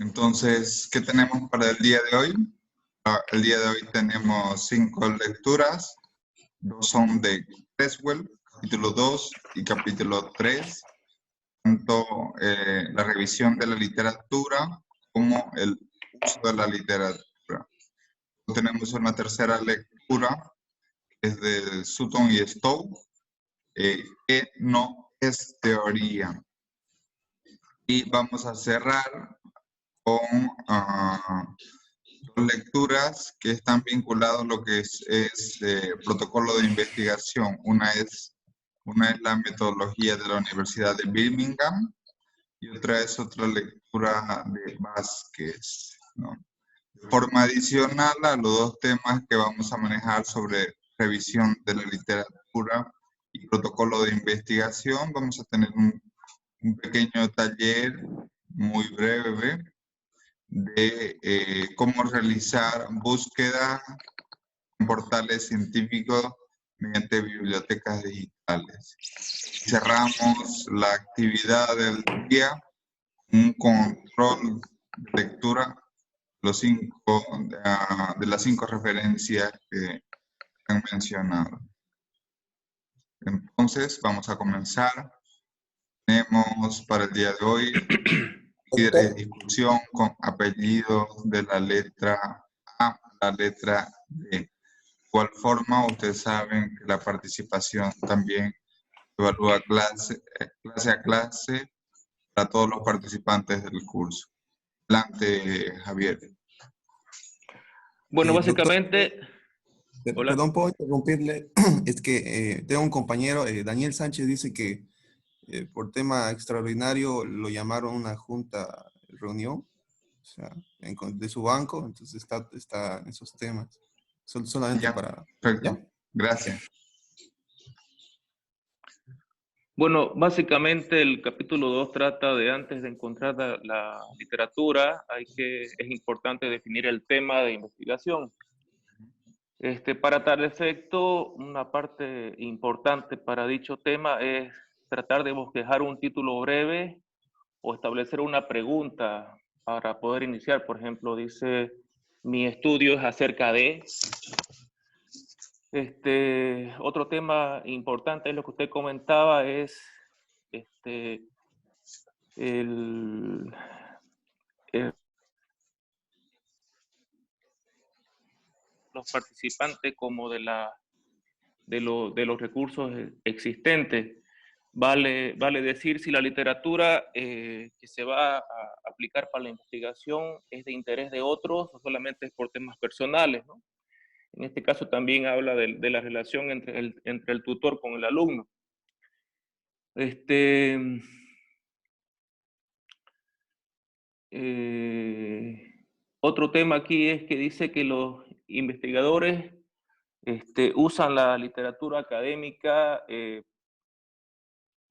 Entonces, ¿qué tenemos para el día de hoy? El día de hoy tenemos 5 lecturas. 2 son de Creswell, capítulo 2 y capítulo 3. Tanto la revisión de la literatura como el uso de la literatura. Tenemos una tercera lectura, que es de Sutton y Stowe, que no es teoría. Y vamos a cerrar con dos lecturas que están vinculadas a lo que es protocolo de investigación. Una es la metodología de la Universidad de Birmingham y otra es otra lectura de Vázquez, ¿no? De forma adicional a los dos temas que vamos a manejar sobre revisión de la literatura y protocolo de investigación, vamos a tener un pequeño taller muy breve de cómo realizar búsqueda en portales científicos mediante bibliotecas digitales. Cerramos la actividad del día con un control de lectura de las 5 referencias que han mencionado. Entonces, vamos a comenzar. Tenemos para el día de hoy líderes de discusión con apellidos de la letra A a la letra D. De igual forma, ustedes saben que la participación también evalúa clase a clase para todos los participantes del curso. Adelante, Javier. Bueno, básicamente... Doctor, perdón, puedo interrumpirle. Es que tengo un compañero, Daniel Sánchez, dice que por tema extraordinario lo llamaron a una junta, reunión, o sea, de su banco, entonces está en esos temas. Solamente Ya, para... perfecto. ¿Ya? Gracias. Bueno, básicamente el capítulo 2 trata de antes de encontrar la literatura, es importante definir el tema de investigación. Para tal efecto, una parte importante para dicho tema es tratar de bosquejar un título breve o establecer una pregunta para poder iniciar. Por ejemplo, dice, mi estudio es acerca de... Otro tema importante es lo que usted comentaba, es los participantes como de los recursos existentes. Vale decir si la literatura que se va a aplicar para la investigación es de interés de otros o solamente es por temas personales, ¿no? En este caso también habla de la relación entre el tutor con el alumno. Otro tema aquí es que dice que los investigadores usan la literatura académica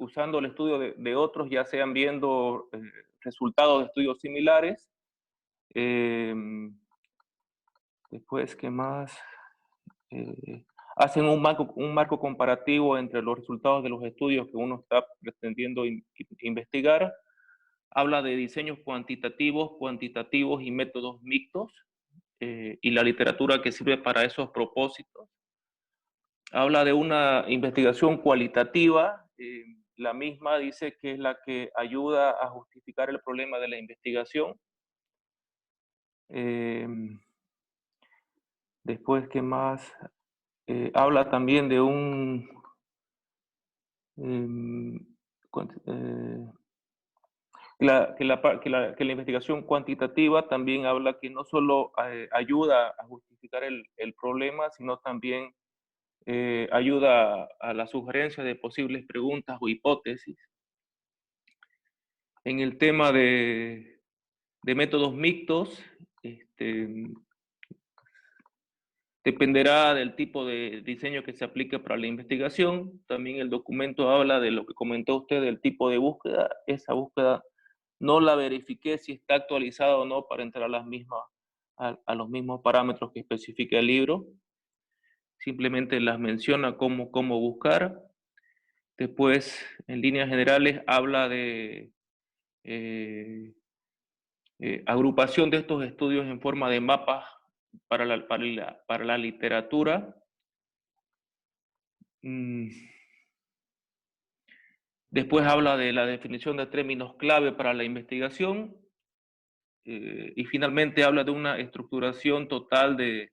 usando el estudio de otros, ya sean viendo resultados de estudios similares. Después, ¿qué más? Hacen un marco comparativo entre los resultados de los estudios que uno está pretendiendo investigar. Habla de diseños cuantitativos y métodos mixtos y la literatura que sirve para esos propósitos. Habla de una investigación cualitativa. La misma dice que es la que ayuda a justificar el problema de la investigación. Después, ¿qué más? Habla también de que la investigación cuantitativa también habla que no solo ayuda a justificar el problema, sino también ayuda a la sugerencia de posibles preguntas o hipótesis. En el tema de métodos mixtos, dependerá del tipo de diseño que se aplique para la investigación. También el documento habla de lo que comentó usted del tipo de búsqueda. Esa búsqueda no la verifiqué si está actualizada o no para entrar a los mismos parámetros que especifica el libro. Simplemente las menciona cómo buscar. Después, en líneas generales, habla de agrupación de estos estudios en forma de mapas para la literatura. Después habla de la definición de términos clave para la investigación. Y finalmente habla de una estructuración total de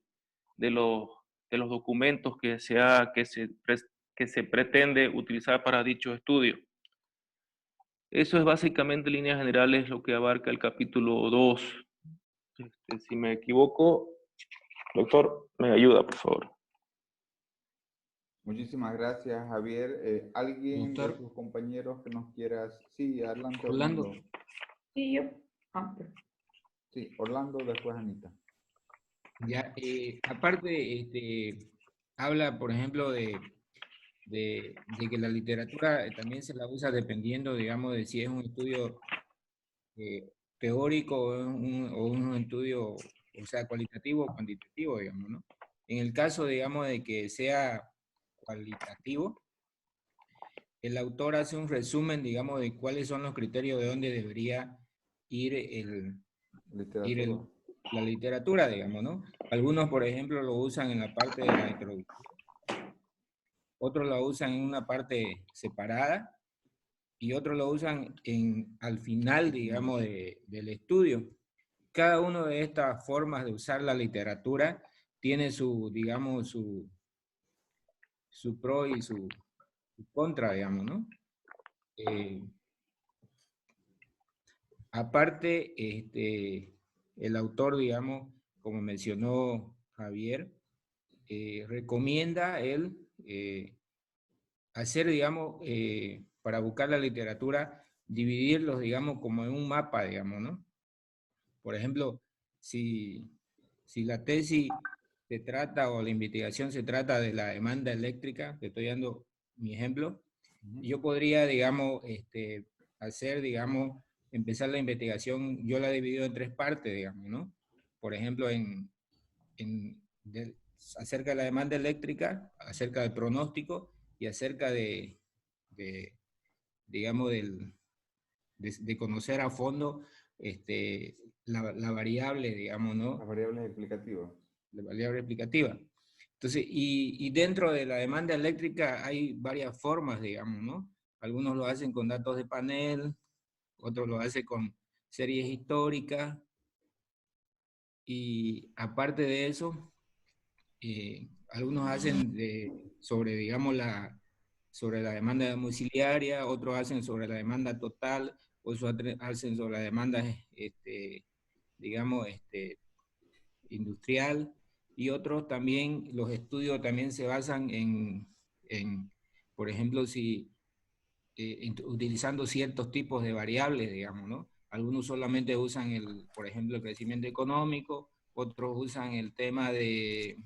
los documentos que se pretende utilizar para dicho estudio. Eso es básicamente en líneas generales lo que abarca el capítulo 2. Si me equivoco, doctor, me ayuda, por favor. Muchísimas gracias, Javier. ¿Alguien de Doctor. sus compañeros que nos quieras? Sí, adelante, Orlando. Orlando. Sí, yo. Sí, Orlando, después Anita. Ya, aparte, habla, por ejemplo, de que la literatura también se la usa dependiendo, digamos, de si es un estudio teórico o un estudio, o sea, cualitativo o cuantitativo, digamos, ¿no? En el caso, digamos, de que sea cualitativo, el autor hace un resumen, digamos, de cuáles son los criterios de dónde debería ir la literatura, digamos, ¿no? Algunos, por ejemplo, lo usan en la parte de la introducción, otros lo usan en una parte separada, y otros lo usan al final, digamos, del estudio. Cada una de estas formas de usar la literatura tiene su, digamos, su pro y su contra, digamos, ¿no? Aparte, el autor, digamos, como mencionó Javier, recomienda él hacer, digamos, para buscar la literatura, dividirlos, digamos, como en un mapa, digamos, ¿no? Por ejemplo, si la tesis se trata o la investigación se trata de la demanda eléctrica, te estoy dando mi ejemplo, yo podría, digamos, hacer, digamos, empezar la investigación, yo la he dividido en 3 partes, digamos, ¿no? Por ejemplo, acerca de la demanda eléctrica, acerca del pronóstico y acerca digamos, de conocer a fondo la variable, digamos, ¿no? Las variables explicativas. La variable explicativa. Entonces, y dentro de la demanda eléctrica hay varias formas, digamos, ¿no? Algunos lo hacen con datos de panel, otros lo hacen con series históricas, y aparte de eso, algunos hacen digamos, sobre la demanda domiciliaria, otros hacen sobre la demanda total, otros hacen sobre la demanda, digamos, industrial, y otros también, los estudios también se basan por ejemplo, utilizando ciertos tipos de variables, digamos, ¿no? Algunos solamente usan por ejemplo, el crecimiento económico, otros usan el tema de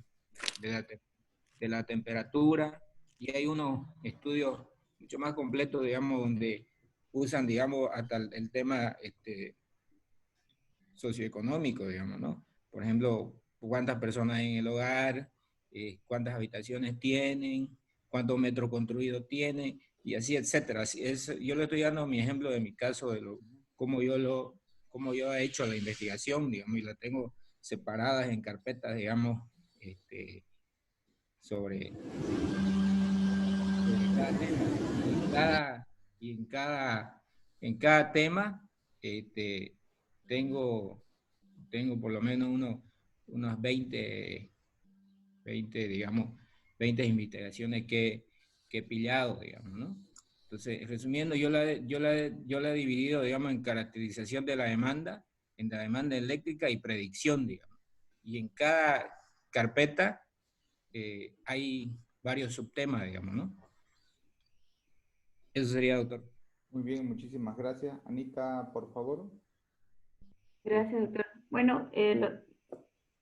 la temperatura, y hay unos estudios mucho más completos, digamos, donde usan, digamos, hasta el tema socioeconómico, digamos, ¿no? Por ejemplo, cuántas personas hay en el hogar, cuántas habitaciones tienen, cuántos metros construidos tienen, y así, etcétera. Yo le estoy dando mi ejemplo de mi caso, de cómo yo he hecho la investigación, digamos, y la tengo separadas en carpetas, digamos, sobre cada tema. Y en cada tema tengo por lo menos unos 20, digamos, 20 investigaciones que he pillado, digamos, ¿no? Entonces, resumiendo, yo la he dividido, digamos, en caracterización de la demanda, en la demanda eléctrica y predicción, digamos. Y en cada carpeta hay varios subtemas, digamos, ¿no? Eso sería, doctor. Muy bien, muchísimas gracias. Anita, por favor. Gracias, doctor. Bueno,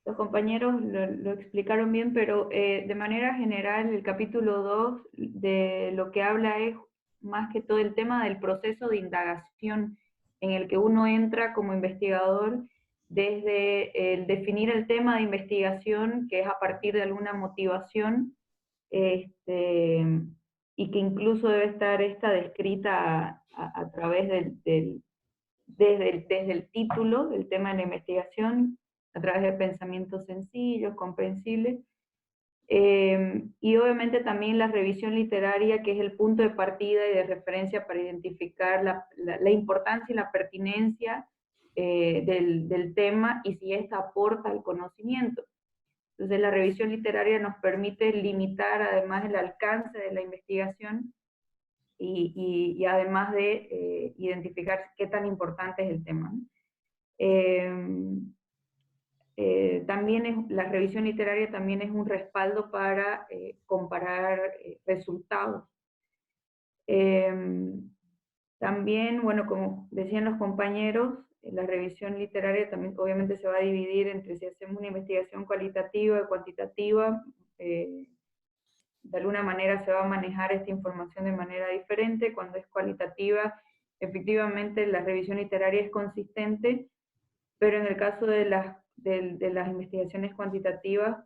los compañeros lo explicaron bien, pero de manera general el capítulo 2 de lo que habla es más que todo el tema del proceso de indagación en el que uno entra como investigador desde el definir el tema de investigación, que es a partir de alguna motivación, y que incluso debe estar esta descrita a través desde el título del tema de la investigación, a través de pensamientos sencillos, comprensibles, y obviamente también la revisión literaria, que es el punto de partida y de referencia para identificar la importancia y la pertinencia del tema y si ésta aporta al conocimiento. Entonces la revisión literaria nos permite limitar además el alcance de la investigación y además de identificar qué tan importante es el tema, ¿no? También la revisión literaria también es un respaldo para comparar resultados. También, bueno, como decían los compañeros, la revisión literaria también obviamente se va a dividir entre si hacemos una investigación cualitativa o cuantitativa. De alguna manera se va a manejar esta información de manera diferente. Cuando es cualitativa, efectivamente la revisión literaria es consistente, pero en el caso de las investigaciones cuantitativas,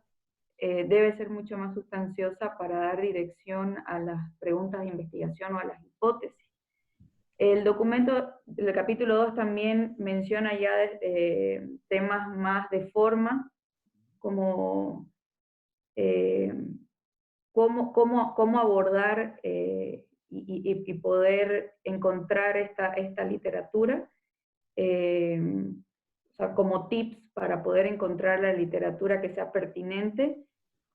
debe ser mucho más sustanciosa para dar dirección a las preguntas de investigación o a las hipótesis. El documento del capítulo 2 también menciona ya temas más de forma, como cómo abordar y poder encontrar esta literatura, o sea, como tips para poder encontrar la literatura que sea pertinente,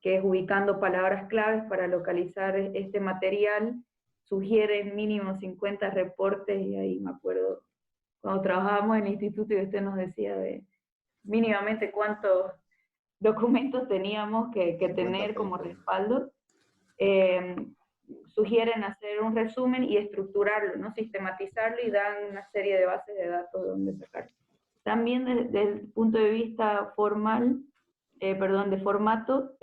que es ubicando palabras claves para localizar este material. Sugieren mínimo 50 reportes, y ahí me acuerdo cuando trabajábamos en el instituto y usted nos decía de mínimamente cuántos documentos teníamos que tener como respaldo. Sugieren hacer un resumen y estructurarlo, ¿no? Sistematizarlo, y dan una serie de bases de datos de donde sacar. También desde el punto de vista formal, de formato,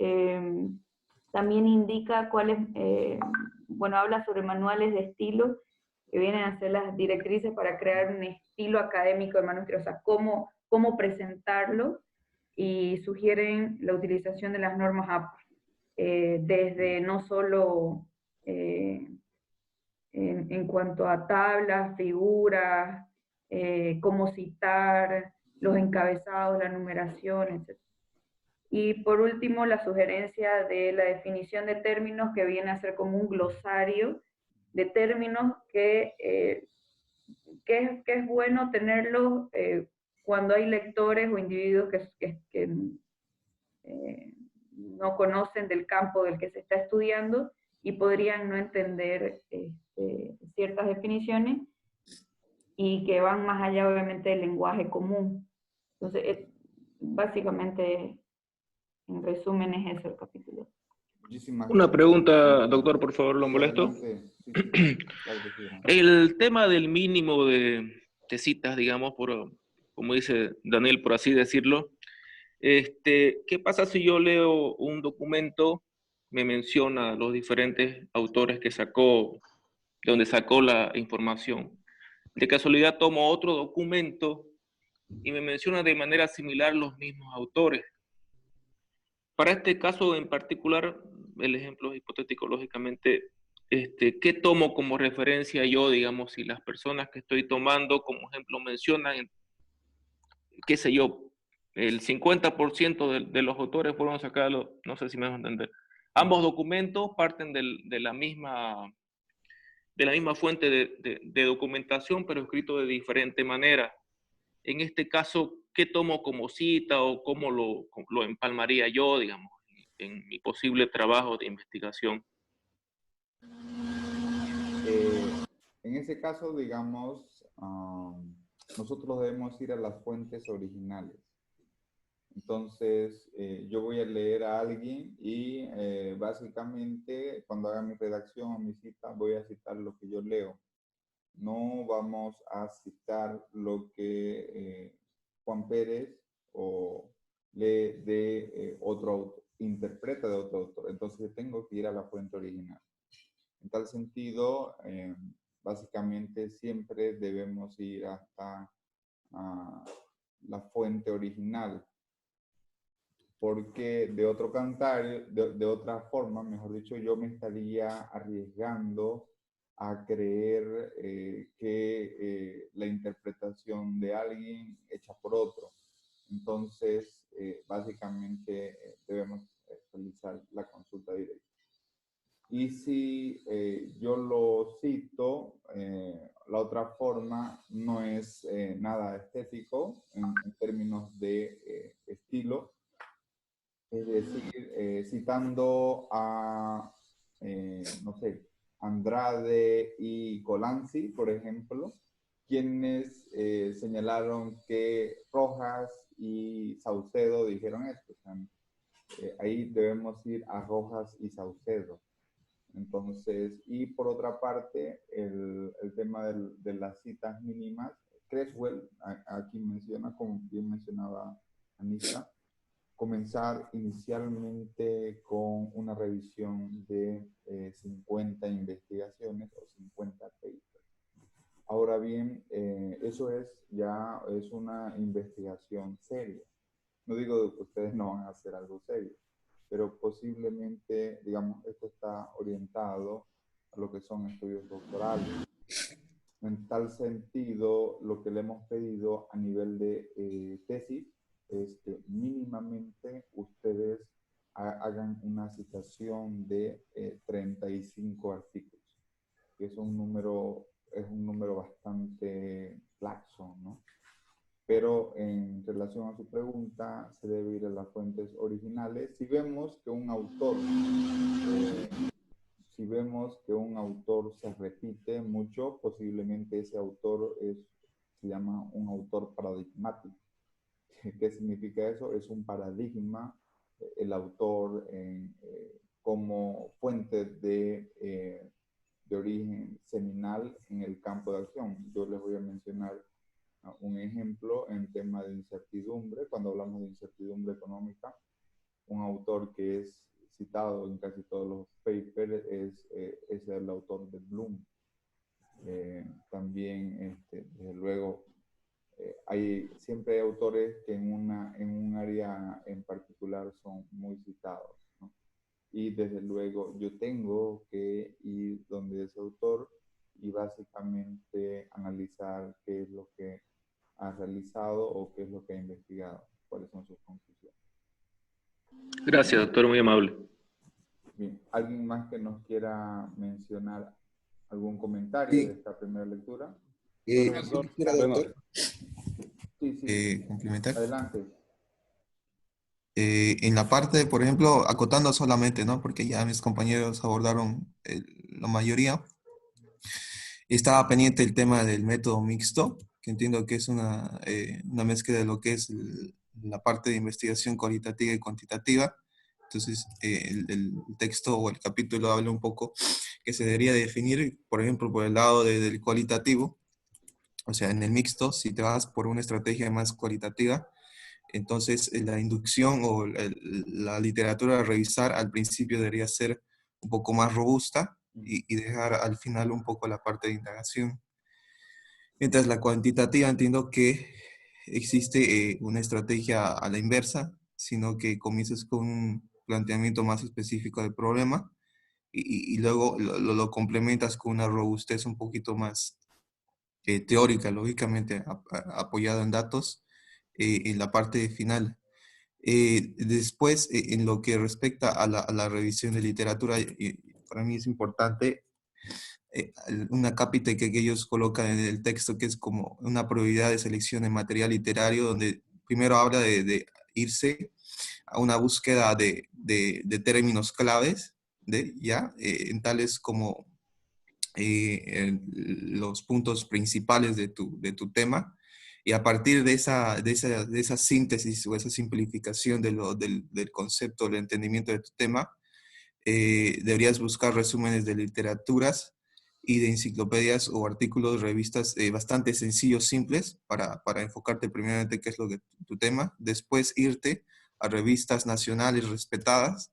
también indica cuáles, bueno, habla sobre manuales de estilo, que vienen a ser las directrices para crear un estilo académico de manuscrito, o sea, cómo presentarlo, y sugieren la utilización de las normas APA, desde no solo en cuanto a tablas, figuras, cómo citar, los encabezados, la numeración, etc. Y por último, la sugerencia de la definición de términos, que viene a ser como un glosario de términos que es bueno tenerlos cuando hay lectores o individuos que no conocen del campo del que se está estudiando y podrían no entender ciertas definiciones, y que van más allá obviamente del lenguaje común. Entonces, básicamente, en resumen, es eso el capítulo. Muchísimas Una gracias. pregunta, doctor, por favor, ¿lo molesto? Sí, claro que sí. El tema del mínimo de citas, digamos, como dice Daniel, por así decirlo, ¿qué pasa si yo leo un documento, me menciona los diferentes autores que sacó, de donde sacó la información? De casualidad tomo otro documento y me menciona de manera similar los mismos autores. Para este caso en particular, el ejemplo es hipotético, lógicamente, ¿qué tomo como referencia yo, digamos, si las personas que estoy tomando como ejemplo mencionan, qué sé yo, el 50% de los autores fueron sacados, no sé si me van a entender. Ambos documentos parten de la misma fuente de documentación, pero escrito de diferente manera. En este caso, ¿qué tomo como cita o cómo lo empalmaría yo, digamos, en mi posible trabajo de investigación? En ese caso, digamos, nosotros debemos ir a las fuentes originales. Entonces, yo voy a leer a alguien y básicamente cuando haga mi redacción o mi cita, voy a citar lo que yo leo. No vamos a citar lo que Juan Pérez o lee de otro autor, interpreta de otro autor. Entonces, tengo que ir a la fuente original. En tal sentido, básicamente siempre debemos ir hasta la fuente original, porque de otro cantar, de otra forma, mejor dicho, yo me estaría arriesgando a creer que la interpretación de alguien hecha por otro. Entonces, básicamente debemos realizar la consulta directa. Y si yo lo cito, la otra forma no es nada estético en términos de estilo, es decir, citando a, no sé, Andrade y Colanzi, por ejemplo, quienes señalaron que Rojas y Saucedo dijeron esto. O sea, ahí debemos ir a Rojas y Saucedo. Entonces, y por otra parte, el tema de las citas mínimas, Creswell aquí menciona, como bien mencionaba Anita, comenzar inicialmente con una revisión de 50 investigaciones o 50 papers. Ahora bien, eso ya es una investigación seria. No digo que ustedes no van a hacer algo serio, pero posiblemente, digamos, esto está orientado a lo que son estudios doctorales. En tal sentido, lo que le hemos pedido a nivel de tesis es que mínimamente ustedes hagan una citación de 35 artículos, que es un número bastante laxo, ¿no? Pero en relación a su pregunta, se debe ir a las fuentes originales. Si vemos que un autor se repite mucho, posiblemente ese autor se llama un autor paradigmático. ¿Qué significa eso? Es un paradigma, el autor como fuente de origen seminal en el campo de acción. Yo les voy a mencionar un ejemplo en tema de incertidumbre. Cuando hablamos de incertidumbre económica, un autor que es citado en casi todos los papers es el autor de Bloom. También, desde luego, siempre hay autores que en un área en particular son muy citados, ¿no? Y desde luego yo tengo que ir donde ese autor y básicamente analizar qué es lo que ha realizado o qué es lo que ha investigado, cuáles son sus conclusiones. Gracias, doctor, muy amable. Bien, ¿alguien más que nos quiera mencionar algún comentario de esta primera lectura? Doctor, Sí. complementar. Adelante. En la parte, por ejemplo, acotando solamente, ¿no? Porque ya mis compañeros abordaron la mayoría. Estaba pendiente el tema del método mixto, que entiendo que es una mezcla de lo que es la parte de investigación cualitativa y cuantitativa. Entonces, el texto o el capítulo habla un poco que se debería definir, por ejemplo, por el lado del cualitativo. O sea, en el mixto, si te vas por una estrategia más cualitativa, entonces la inducción o la literatura a revisar al principio debería ser un poco más robusta y dejar al final un poco la parte de indagación. Mientras la cuantitativa entiendo que existe una estrategia a la inversa, sino que comienzas con un planteamiento más específico del problema y luego lo complementas con una robustez un poquito más teórica, lógicamente apoyada en datos en la parte final. Después, en lo que respecta a la revisión de literatura, para mí es importante una cápita que ellos colocan en el texto, que es como una prioridad de selección de material literario, donde primero habla de irse a una búsqueda de términos claves, en tales como los puntos principales de tu tema, y a partir de esa síntesis o esa simplificación del concepto, del entendimiento de tu tema, deberías buscar resúmenes de literaturas y de enciclopedias o artículos, revistas bastante sencillos, simples, para enfocarte primeramente qué es lo que tu tema, después irte a revistas nacionales respetadas,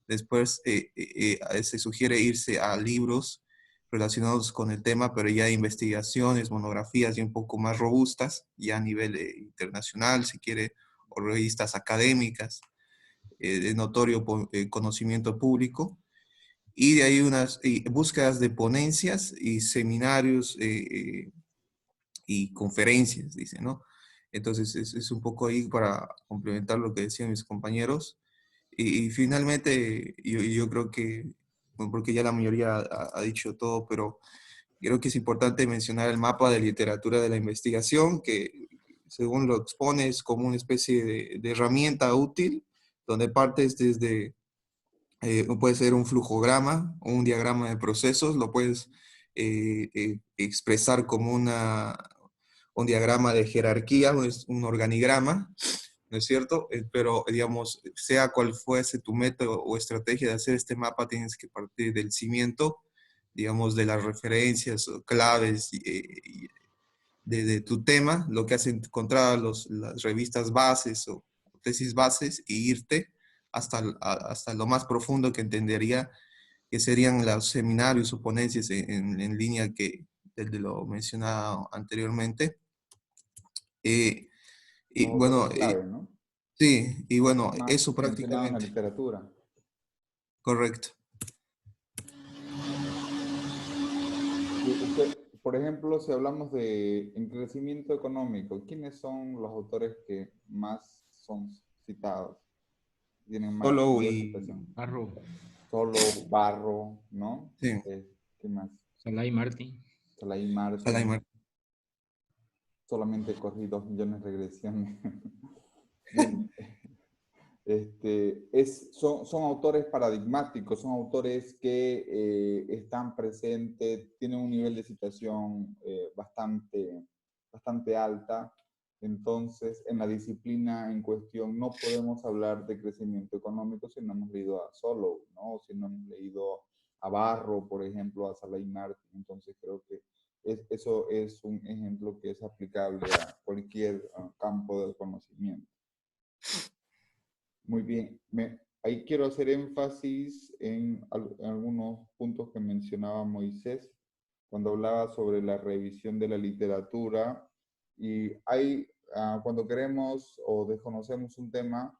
después se sugiere irse a libros relacionados con el tema, pero ya investigaciones, monografías ya un poco más robustas, ya a nivel internacional, si quiere, o revistas académicas de notorio conocimiento público. y de ahí unas búsquedas de ponencias y seminarios y conferencias, dice, ¿no? Entonces es un poco ahí para complementar lo que decían mis compañeros. Y finalmente yo creo que, bueno, porque ya la mayoría ha dicho todo, pero creo que es importante mencionar el mapa de literatura de la investigación, que según lo expones como una especie de herramienta útil, donde partes desde, puede ser un flujograma o un diagrama de procesos, lo puedes expresar como un diagrama de jerarquía, un organigrama, ¿no es cierto? Pero, digamos, sea cual fuese tu método o estrategia de hacer este mapa, tienes que partir del cimiento, digamos, de las referencias o claves de tu tema, lo que has encontrado las revistas bases o tesis bases, y irte hasta lo más profundo que entendería, que serían los seminarios o ponencias en línea de lo mencionado anteriormente. Y Como bueno, datos clave, ¿no? sí, y bueno, Más eso mencionado en la prácticamente, literatura. correcto. Y usted, por ejemplo, si hablamos de crecimiento económico, ¿quiénes son los autores que más son citados? Tienen Solo mayor y, citación. Barro, Solo, Barro, ¿no? sí, ¿Qué más? Salai Martín. Salai Salaimar. Martin, solamente corrí 2 millones de regresiones. Bien. Son autores paradigmáticos, son autores que están presentes, tienen un nivel de citación bastante alta. Entonces, en la disciplina en cuestión no podemos hablar de crecimiento económico si no hemos leído a Solow, ¿no? Si no hemos leído a Barro, por ejemplo, a Salai Martin. Entonces, creo que eso es un ejemplo que es aplicable a cualquier campo del conocimiento. Muy bien. Ahí quiero hacer énfasis en algunos puntos que mencionaba Moisés cuando hablaba sobre la revisión de la literatura. Y cuando queremos o desconocemos un tema,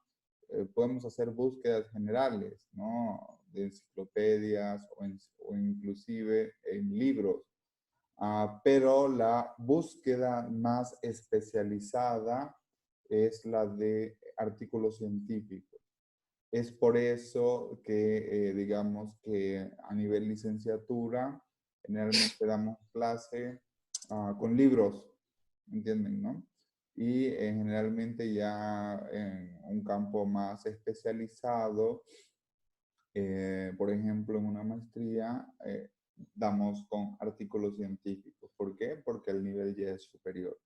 podemos hacer búsquedas generales, ¿no? De enciclopedias o inclusive en libros. Pero la búsqueda más especializada es la de artículos científicos. Es por eso que, digamos que a nivel licenciatura, generalmente damos clase con libros, ¿entienden, no? Y generalmente ya en un campo más especializado, por ejemplo, en una maestría, damos con artículos científicos. ¿Por qué? Porque el nivel ya es superior.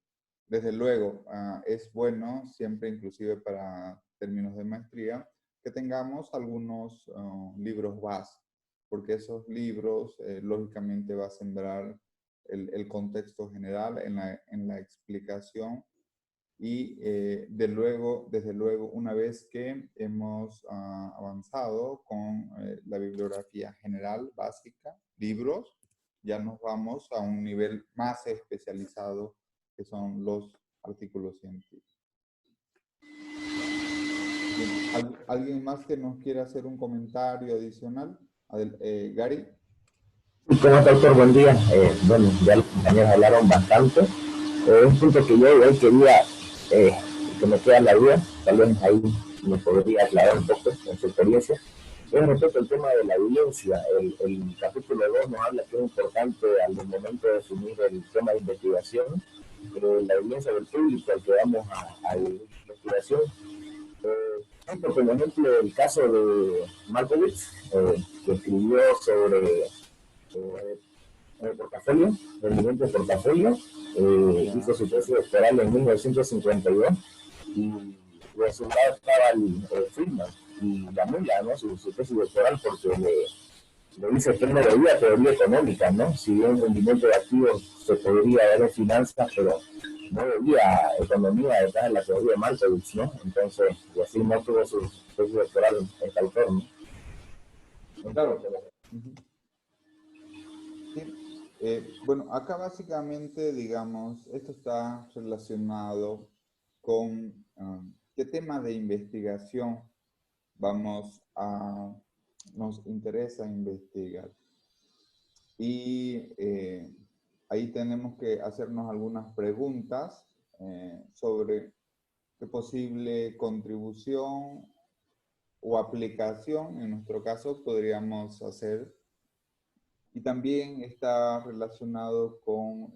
Desde luego, es bueno siempre, inclusive para términos de maestría, que tengamos algunos libros base, porque esos libros lógicamente va a sembrar el contexto general en la explicación y desde luego, una vez que hemos avanzado con la bibliografía general básica, libros, ya nos vamos a un nivel más especializado, que son los artículos científicos. Bien, ¿alguien más que nos quiera hacer un comentario adicional? Gary. ¿Cómo está, doctor? Buen día. Bueno, ya los compañeros hablaron bastante. Un punto que yo igual quería, que me queda la duda, tal vez ahí me podría aclarar un poco en su experiencia, es respecto al tema de la evidencia. El capítulo 2 nos habla que es importante al momento de definir el tema de investigación, la evidencia del público al que vamos a la investigación. Por ejemplo, el caso de Markowitz, que escribió sobre el portafolio, rendimiento de portafolio, hizo su tesis doctoral en 1952 y de su lado estaba el Friedman y la mula, ¿no? Su tesis doctoral, porque le dice que él no veía teoría económica, ¿no? Si bien un rendimiento de activos se podría ver en finanzas, pero no veía economía detrás de la teoría de Markowitz, ¿no? Entonces, y así no tuvo su tesis doctoral en tal forma. Claro. Sí. Bueno, acá básicamente, digamos, esto está relacionado con qué tema de investigación vamos a nos interesa investigar. Y ahí tenemos que hacernos algunas preguntas sobre qué posible contribución o aplicación, en nuestro caso, podríamos hacer. Y también está relacionado con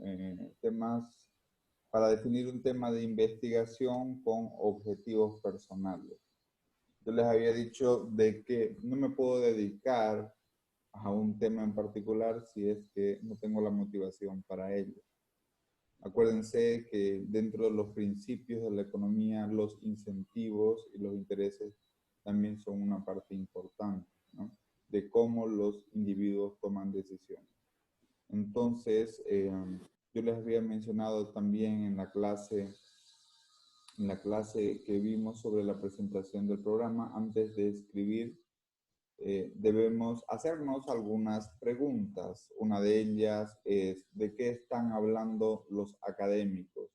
temas, para definir un tema de investigación con objetivos personales. Yo les había dicho de que no me puedo dedicar a un tema en particular si es que no tengo la motivación para ello. Acuérdense que dentro de los principios de la economía, los incentivos y los intereses también son una parte importante, ¿no?, de cómo los individuos toman decisiones. Entonces, yo les había mencionado también en la clase que vimos sobre la presentación del programa, antes de escribir, debemos hacernos algunas preguntas. Una de ellas es, ¿de qué están hablando los académicos?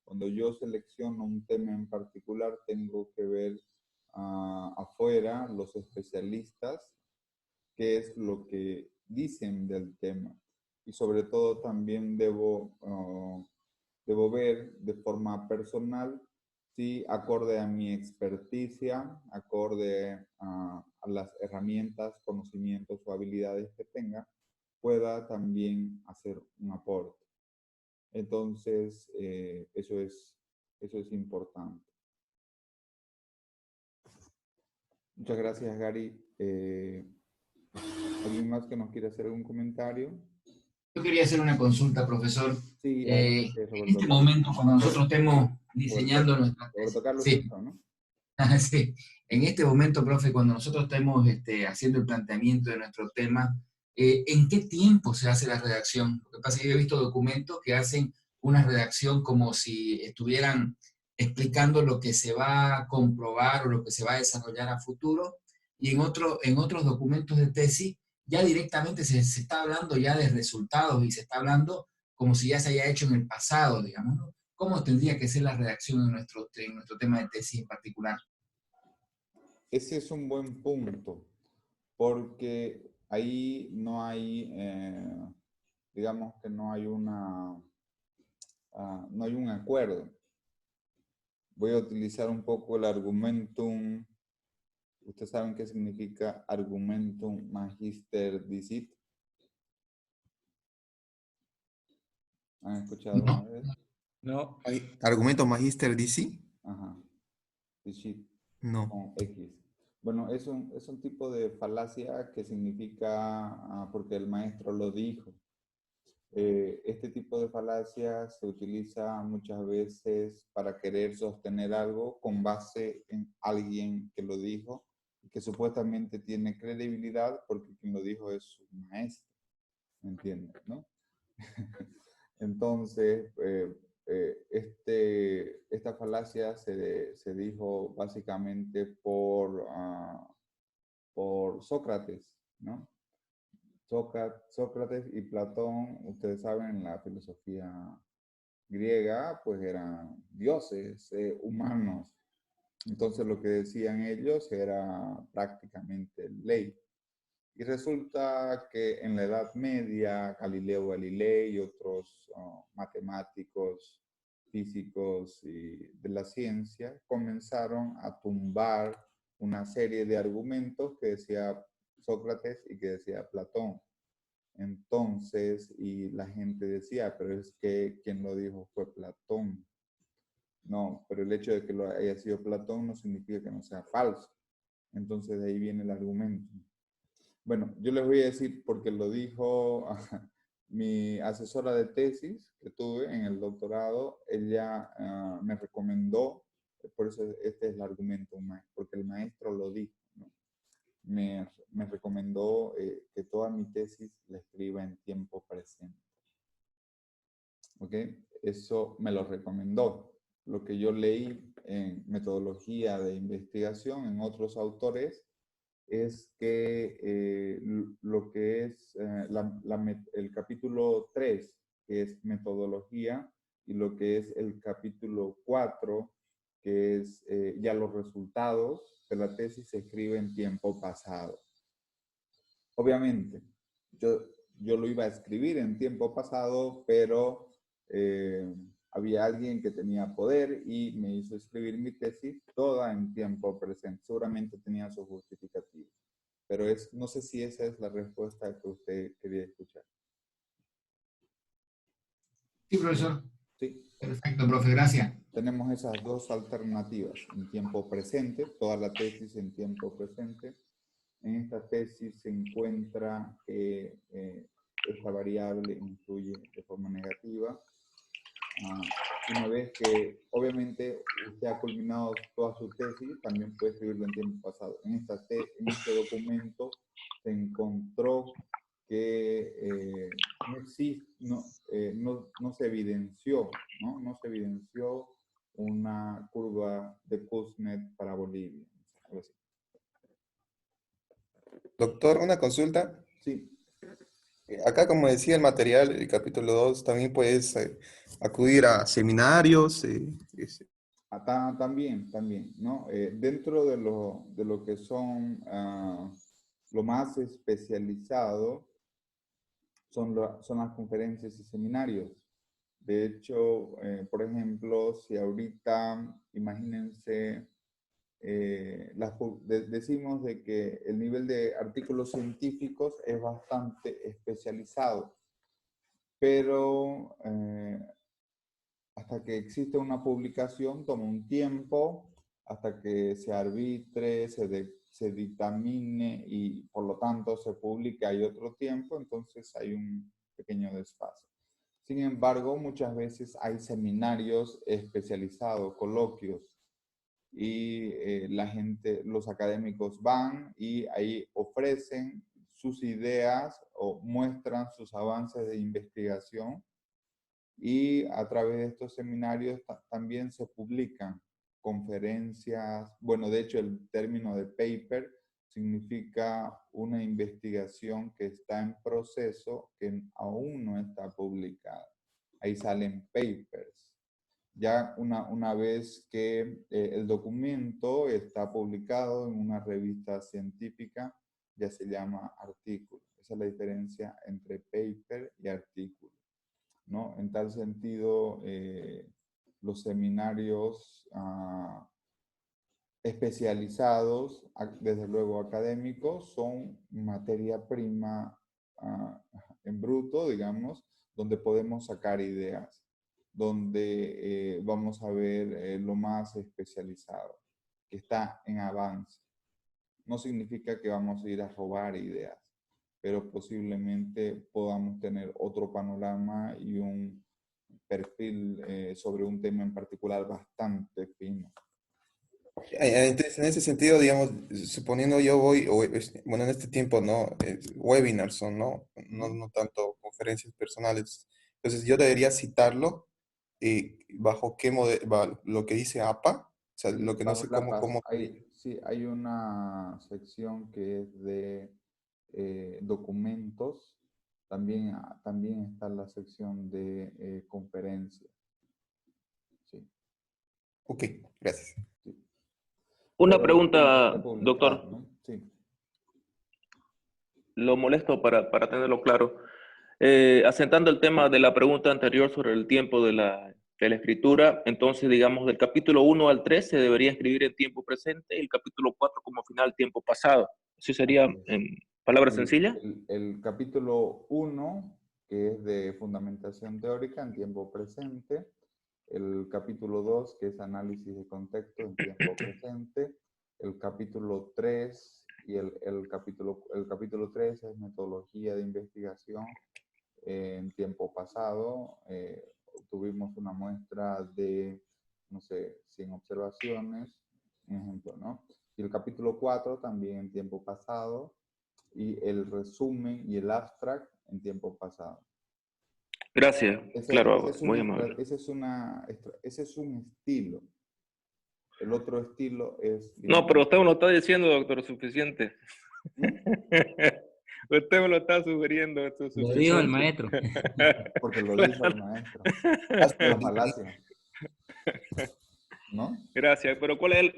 Cuando yo selecciono un tema en particular, tengo que ver afuera los especialistas, qué es lo que dicen del tema. Y sobre todo también debo ver de forma personal si acorde a mi experticia, acorde a las herramientas, conocimientos o habilidades que tenga, pueda también hacer un aporte. Entonces, eso es importante. Muchas gracias, Gary. ¿Alguien más que nos quiera hacer algún comentario? Yo quería hacer una consulta, profesor. Sí, En este momento, cuando nosotros estemos diseñando nuestra tesis, Roberto Carlos, sí. ¿no? Sí. En este momento, profe, cuando nosotros estemos haciendo el planteamiento de nuestro tema, ¿en qué tiempo se hace la redacción? Lo que pasa es que yo he visto documentos que hacen una redacción como si estuvieran explicando lo que se va a comprobar o lo que se va a desarrollar a futuro, y en otros documentos de tesis ya directamente se está hablando ya de resultados y se está hablando como si ya se haya hecho en el pasado, digamos, ¿no? ¿Cómo tendría que ser la redacción en nuestro tema de tesis en particular? Ese es un buen punto, porque ahí no hay, digamos que no hay no hay un acuerdo. Voy a utilizar un poco el argumentum. ¿Ustedes saben qué significa argumentum magister dicit? ¿Han escuchado alguna vez? No. ¿Argumento magister DC? Ajá. Dicit. No. Con X. Bueno, es un tipo de falacia que significa porque el maestro lo dijo. Este tipo de falacia se utiliza muchas veces para querer sostener algo con base en alguien que lo dijo y que supuestamente tiene credibilidad porque quien lo dijo es su maestro. ¿Me entiendes, no? Entonces, esta falacia se dijo básicamente por Sócrates, ¿no? Sócrates y Platón, ustedes saben, en la filosofía griega, pues eran dioses humanos. Entonces lo que decían ellos era prácticamente ley. Y resulta que en la Edad Media, Galileo Galilei y otros matemáticos, físicos y de la ciencia comenzaron a tumbar una serie de argumentos que decía Sócrates y que decía Platón. Entonces, y la gente decía, pero es que quien lo dijo fue Platón. No, pero el hecho de que lo haya sido Platón no significa que no sea falso. Entonces, de ahí viene el argumento. Bueno, yo les voy a decir, porque lo dijo mi asesora de tesis que tuve en el doctorado, ella me recomendó, por eso este es el argumento, porque el maestro lo dijo, ¿no? Me recomendó que toda mi tesis la escriba en tiempo presente. ¿Ok? Eso me lo recomendó. Lo que yo leí en metodología de investigación en otros autores es que lo que es el capítulo 3, que es metodología, y lo que es el capítulo 4, que es ya los resultados de la tesis, se escribe en tiempo pasado. obviamente, yo lo iba a escribir en tiempo pasado, pero había alguien que tenía poder y me hizo escribir mi tesis toda en tiempo presente. Seguramente tenía su justificativo, pero no sé si esa es la respuesta que usted quería escuchar. Sí, profesor. Sí. Perfecto, profe, gracias. Tenemos esas dos alternativas en tiempo presente, toda la tesis en tiempo presente. En esta tesis se encuentra que esta variable influye de forma negativa. Una vez que, obviamente, usted ha culminado toda su tesis, también puede escribirlo en tiempo pasado. En este documento se encontró que no se evidenció, ¿no? No se evidenció una curva de Kuznets para Bolivia. Algo así. Doctor, una consulta. Sí. Acá, como decía el material, el capítulo 2, también puedes acudir a seminarios. También, ¿no? Dentro de lo que son lo más especializado son las conferencias y seminarios. De hecho, por ejemplo, si ahorita, imagínense, decimos de que el nivel de artículos científicos es bastante especializado, pero hasta que existe una publicación toma un tiempo, hasta que se arbitre, se dictamine y por lo tanto se publique, hay otro tiempo, entonces hay un pequeño desfase. Sin embargo, muchas veces hay seminarios especializados, coloquios, y los académicos van y ahí ofrecen sus ideas o muestran sus avances de investigación, y a través de estos seminarios también se publican conferencias. Bueno, de hecho el término de paper significa una investigación que está en proceso, que aún no está publicada. Ahí salen papers. Ya una vez que el documento está publicado en una revista científica, ya se llama artículo. Esa es la diferencia entre paper y artículo, ¿no? En tal sentido, los seminarios especializados, desde luego académicos, son materia prima en bruto, digamos, donde podemos sacar ideas, donde vamos a ver lo más especializado, que está en avance. No significa que vamos a ir a robar ideas, pero posiblemente podamos tener otro panorama y un perfil sobre un tema en particular bastante fino. Entonces, en ese sentido, digamos, suponiendo yo voy, bueno, en este tiempo, ¿no? Webinars son, ¿no? No tanto conferencias personales. Entonces, yo debería citarlo bajo qué modelo, lo que dice APA, o sea, lo que no sé cómo. Sí, hay una sección que es de documentos, también está la sección de conferencias. Sí. Ok, gracias. Sí. Una Pero pregunta, está publicado, doctor. ¿no? Sí. Lo molesto para tenerlo claro. Asentando el tema de la pregunta anterior sobre el tiempo de la escritura, entonces, digamos, del capítulo 1 al 3 se debería escribir en tiempo presente y el capítulo 4 como final tiempo pasado. ¿Eso sería en palabras sencillas? El capítulo 1, que es de fundamentación teórica en tiempo presente. El capítulo 2, que es análisis de contexto en tiempo presente. El capítulo 3 y el capítulo 3 es metodología de investigación en tiempo pasado. Tuvimos una muestra de, no sé, 100 observaciones, un ejemplo, ¿no? Y el capítulo 4 también en tiempo pasado, y el resumen y el abstract en tiempo pasado. Gracias, claro, muy amable. Ese es un estilo. El otro estilo es... No, pero usted me lo está diciendo, doctor, suficiente. Usted me lo está sugiriendo. Esto es lo dijo el maestro. Porque lo dijo el maestro. Es una falacia. ¿no? Gracias, pero ¿cuál es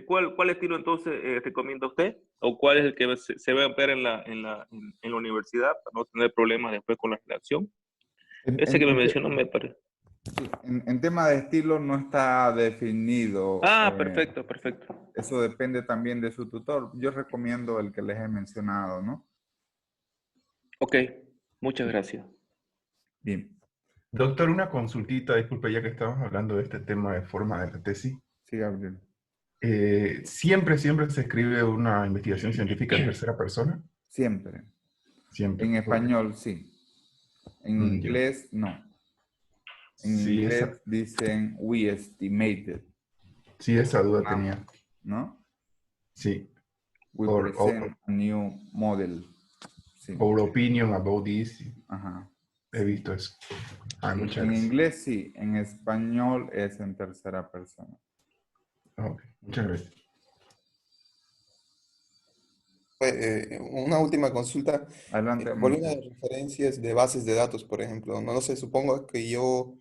cuál estilo entonces recomienda usted? ¿O cuál es el que se va a ver en la universidad para no tener problemas después con la redacción? En, Ese en- que me en te- mencionó me parece. sí, en tema de estilo no está definido. Ah, perfecto, perfecto. Eso depende también de su tutor. Yo recomiendo el que les he mencionado, ¿no? Ok, muchas gracias. Bien. Doctor, una consultita, disculpe, ya que estamos hablando de este tema de forma de la tesis. Sí, Gabriel. Siempre se escribe una investigación científica en tercera persona. Siempre. Siempre. En español, sí. En Ya. inglés, no. En Sí, inglés dicen we estimated, sí, esa duda tenía. ¿no? Sí. We Or present a new model. Sí. our opinion about this. Ajá. He visto eso. Ah, Sí, muchas en gracias. inglés sí, en español es en tercera persona. Ok, muchas gracias. Una última consulta. Adelante, Volviendo a Moisés. las referencias de bases de datos, por ejemplo. No sé, supongo que yo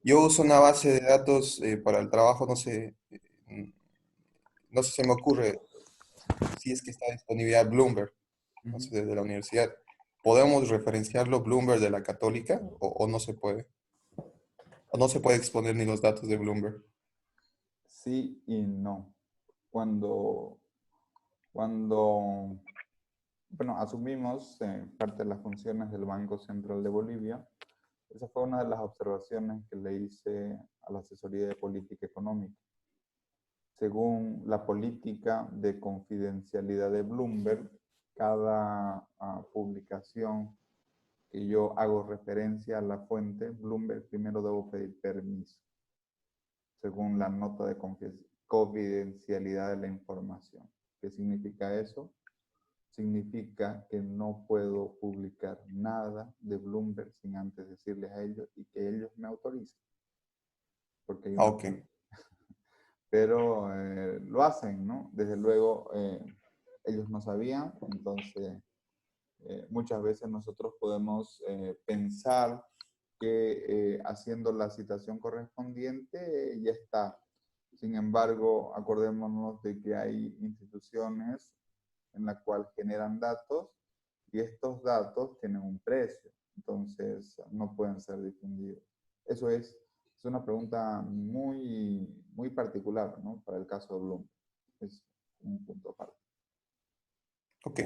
uso una base de datos para el trabajo, no sé, se me ocurre si es que está disponible Bloomberg, no sé, desde la universidad. ¿Podemos referenciarlo Bloomberg de la Católica o no se puede? ¿O no se puede exponer ni los datos de Bloomberg? Sí y no. Cuando bueno, asumimos parte de las funciones del Banco Central de Bolivia, esa fue una de las observaciones que le hice a la asesoría de política económica. Según la política de confidencialidad de Bloomberg, cada publicación que yo hago referencia a la fuente, Bloomberg primero debo pedir permiso, según la nota de confidencialidad de la información. ¿Qué significa eso? Significa que no puedo publicar nada de Bloomberg sin antes decirles a ellos y que ellos me autoricen. Porque hay una Ok. pero lo hacen, ¿no? Desde luego, ellos no sabían, entonces muchas veces nosotros podemos pensar que haciendo la citación correspondiente ya está. Sin embargo, acordémonos de que hay instituciones en las cuales generan datos y estos datos tienen un precio, entonces no pueden ser difundidos. Eso es una pregunta muy, muy particular, ¿no? Para el caso de Bloom. Es un punto aparte. Ok.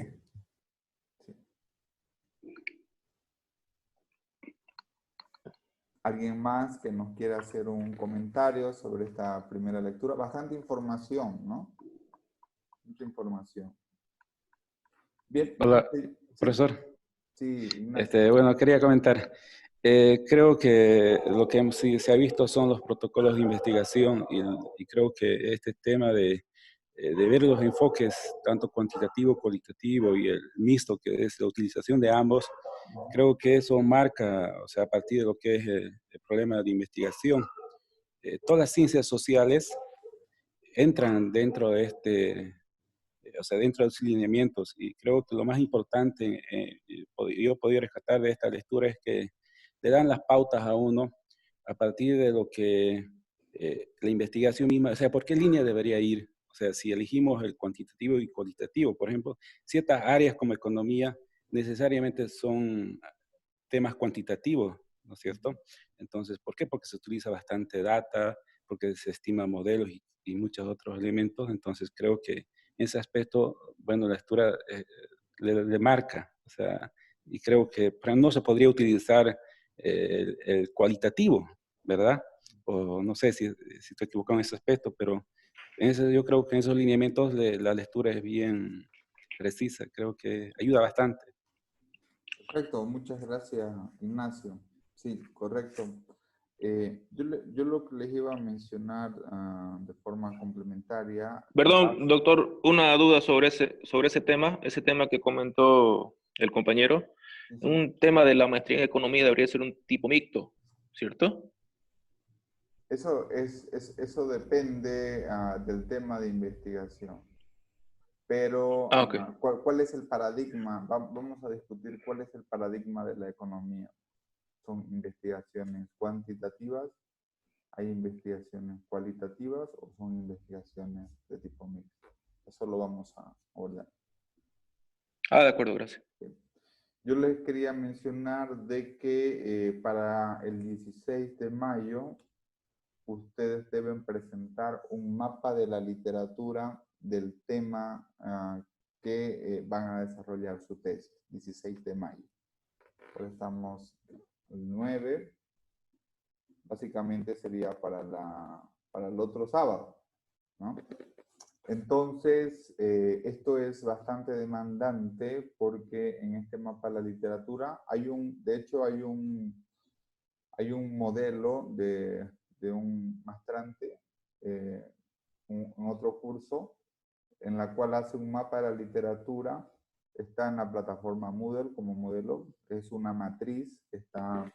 Sí. ¿Alguien más que nos quiera hacer un comentario sobre esta primera lectura? Bastante información, ¿no? Mucha información. Bien. Hola, Sí, profesor. sí, Ignacio. Bueno, quería comentar. Creo que lo que se ha visto son los protocolos de investigación y creo que este tema de ver los enfoques, tanto cuantitativo, cualitativo y el mixto, que es la utilización de ambos, creo que eso marca, o sea, a partir de lo que es el problema de investigación. Todas las ciencias sociales entran dentro de o sea, dentro de los lineamientos, y creo que lo más importante, yo he podido rescatar de esta lectura es que le dan las pautas a uno a partir de lo que la investigación misma, o sea, ¿por qué línea debería ir? O sea, si elegimos el cuantitativo y cualitativo, por ejemplo, ciertas áreas como economía necesariamente son temas cuantitativos, ¿no es cierto? Entonces, ¿por qué? Porque se utiliza bastante data, porque se estima modelos y muchos otros elementos, entonces creo que en ese aspecto, bueno, la lectura le marca, o sea, y creo que no se podría utilizar el cualitativo, ¿verdad? O no sé si estoy equivocado en ese aspecto, pero yo creo que en esos lineamientos la lectura es bien precisa, creo que ayuda bastante. Correcto, muchas gracias, Ignacio. Sí, correcto. Yo lo que les iba a mencionar de forma complementaria. Perdón, doctor, una duda sobre ese tema que comentó el compañero. Un tema de la maestría en economía debería ser un tipo mixto, ¿cierto? Eso depende del tema de investigación. Pero, Ok. ¿cuál es el paradigma? Vamos a discutir cuál es el paradigma de la economía. Son investigaciones cuantitativas ¿Hay investigaciones cualitativas o son investigaciones de tipo mixto? Eso lo vamos a abordar. Ah, de acuerdo, gracias. Yo les quería mencionar de que para el 16 de mayo ustedes deben presentar un mapa de la literatura del tema que van a desarrollar su tesis, 16 de mayo. Ahora estamos el 9. Básicamente sería para el otro sábado, ¿no? Entonces, esto es bastante demandante porque en este mapa de la literatura de hecho hay un modelo de un maestrante en otro curso en la cual hace un mapa de la literatura. Está en la plataforma Moodle como modelo. Es una matriz que está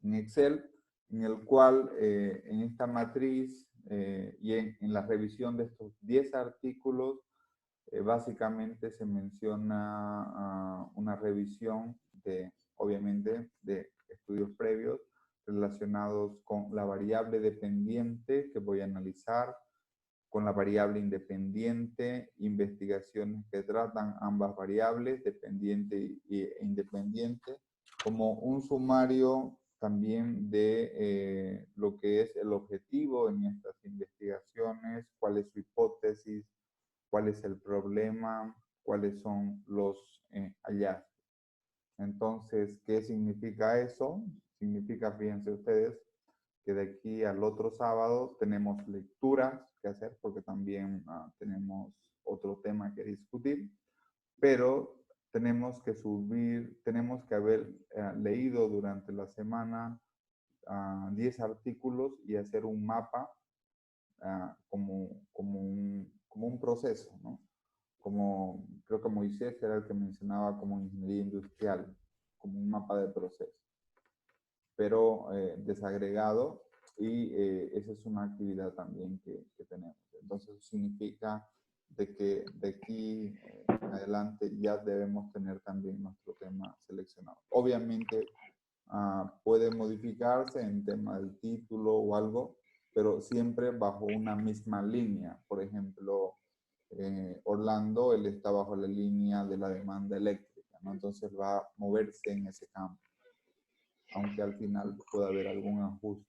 en Excel, en el cual en esta matriz y en la revisión de estos 10 artículos, básicamente se menciona una revisión obviamente, de estudios previos relacionados con la variable dependiente que voy a analizar, con la variable independiente, investigaciones que tratan ambas variables, dependiente e independiente, como un sumario también de lo que es el objetivo en estas investigaciones, cuál es su hipótesis, cuál es el problema, cuáles son los hallazgos. Entonces, ¿qué significa eso? Significa, fíjense ustedes, que de aquí al otro sábado tenemos lecturas que hacer, porque también tenemos otro tema que discutir, pero tenemos que haber leído durante la semana 10 artículos y hacer un mapa como un proceso, ¿no? Como creo que Moisés era el que mencionaba como ingeniería industrial, como un mapa de proceso, pero desagregado, y esa es una actividad también que tenemos. Entonces eso significa de que de aquí en adelante ya debemos tener también nuestro tema seleccionado. Obviamente puede modificarse en tema del título o algo, pero siempre bajo una misma línea. Por ejemplo, Orlando, él está bajo la línea de la demanda eléctrica, ¿no? Entonces va a moverse en ese campo, aunque al final pueda haber algún ajuste.